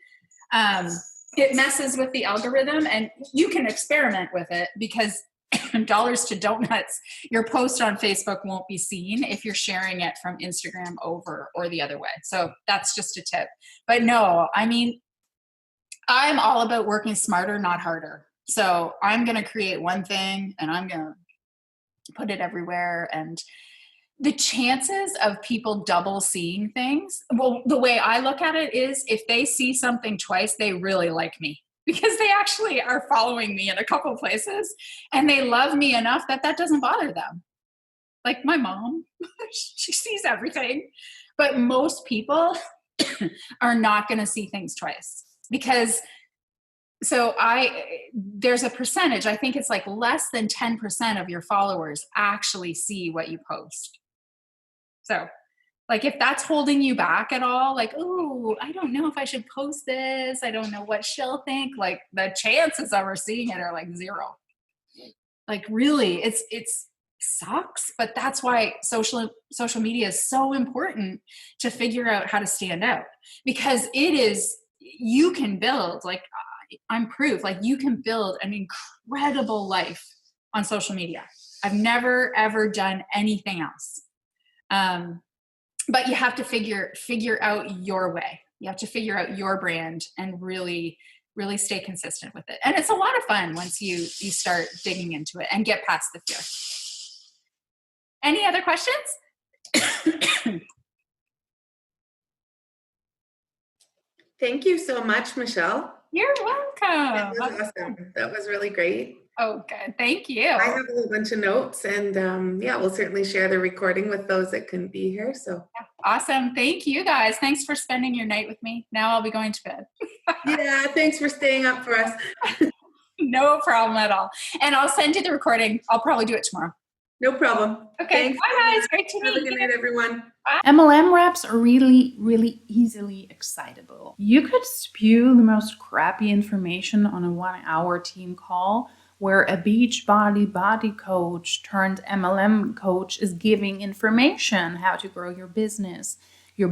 It messes with the algorithm, and you can experiment with it because dollars to donuts, your post on Facebook won't be seen if you're sharing it from Instagram over or the other way. So that's just a tip. But no, I mean, I'm all about working smarter, not harder. So I'm going to create one thing and I'm going to put it everywhere. And the chances of people double seeing things, well, the way I look at it is if they see something twice, they really like me. Because they actually are following me in a couple places and they love me enough that doesn't bother them. Like my mom, she sees everything. But most people are not going to see things twice because there's a percentage, I think it's like less than 10% of your followers actually see what you post. So like if that's holding you back at all, like, oh, I don't know if I should post this. I don't know what she'll think. Like the chances of her seeing it are like zero. Like really, it's sucks, but that's why social media is so important to figure out how to stand out because you can build, like I'm proof, like you can build an incredible life on social media. I've never, ever done anything else. But you have to figure out your way. You have to figure out your brand and really, really stay consistent with it. And it's a lot of fun once you start digging into it and get past the fear. Any other questions? Thank you so much, Michelle. You're welcome. That was awesome. That was really great. Oh, good. Thank you. I have a whole bunch of notes and we'll certainly share the recording with those that couldn't be here. So awesome. Thank you guys. Thanks for spending your night with me. Now I'll be going to bed. Yeah, thanks for staying up for us. No problem at all. And I'll send you the recording. I'll probably do it tomorrow. No problem. Okay. Thanks. Bye guys. Great to meet you. Have a good night, everyone. MLM reps are really, really easily excitable. You could spew the most crappy information on a 1-hour team call where a Beachbody body coach turned MLM coach is giving information how to grow your business, your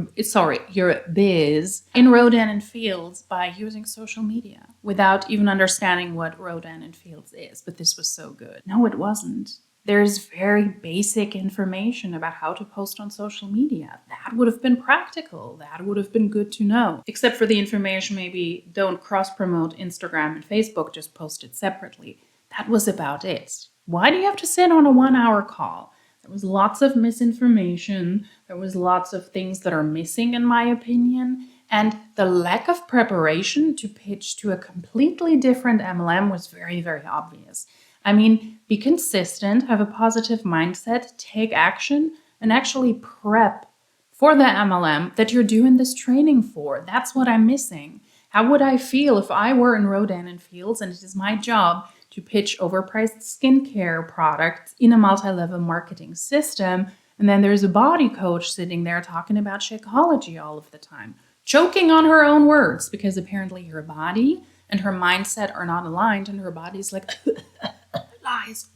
biz in Rodan and Fields by using social media without even understanding what Rodan and Fields is. But this was so good. No, it wasn't. There's very basic information about how to post on social media. That would have been practical. That would have been good to know. Except for the information, maybe don't cross-promote Instagram and Facebook, just post it separately. That was about it. Why do you have to sit on a 1-hour call? There was lots of misinformation. There was lots of things that are missing, in my opinion. And the lack of preparation to pitch to a completely different MLM was very, very obvious. I mean, be consistent, have a positive mindset, take action, and actually prep for the MLM that you're doing this training for. That's what I'm missing. How would I feel if I were in Rodan and Fields and it is my job to pitch overpriced skincare products in a multi-level marketing system, and then there's a body coach sitting there talking about Shakeology all of the time, choking on her own words because apparently her body and her mindset are not aligned, and her body's like, lies,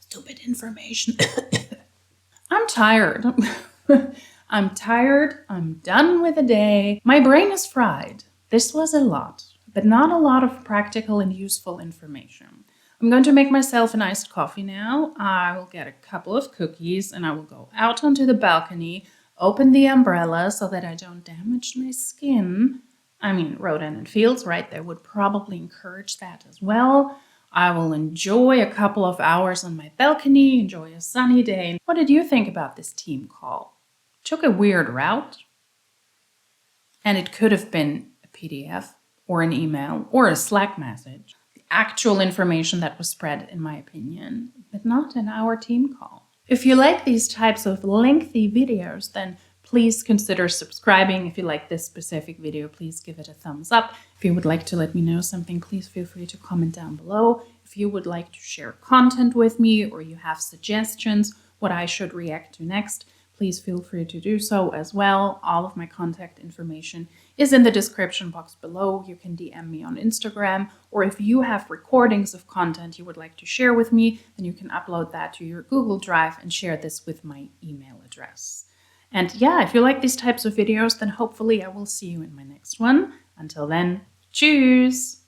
stupid information. I'm tired. I'm tired. I'm done with the day. My brain is fried. This was a lot, but not a lot of practical and useful information. I'm going to make myself an iced coffee now. I will get a couple of cookies and I will go out onto the balcony, open the umbrella so that I don't damage my skin. I mean, Rodan and Fields, right? They would probably encourage that as well. I will enjoy a couple of hours on my balcony, enjoy a sunny day. What did you think about this team call? Took a weird route. And it could have been a PDF or an email or a Slack message. Actual information that was spread, in my opinion, but not in our team call. If you like these types of lengthy videos, then please consider subscribing. If you like this specific video, please give it a thumbs up. If you would like to let me know something, please feel free to comment down below. If you would like to share content with me or you have suggestions what I should react to next, please feel free to do so as well. All of my contact information is in the description box below. You can DM me on Instagram, or if you have recordings of content you would like to share with me, then you can upload that to your Google Drive and share this with my email address. And yeah, if you like these types of videos, then hopefully I will see you in my next one. Until then, tschüss!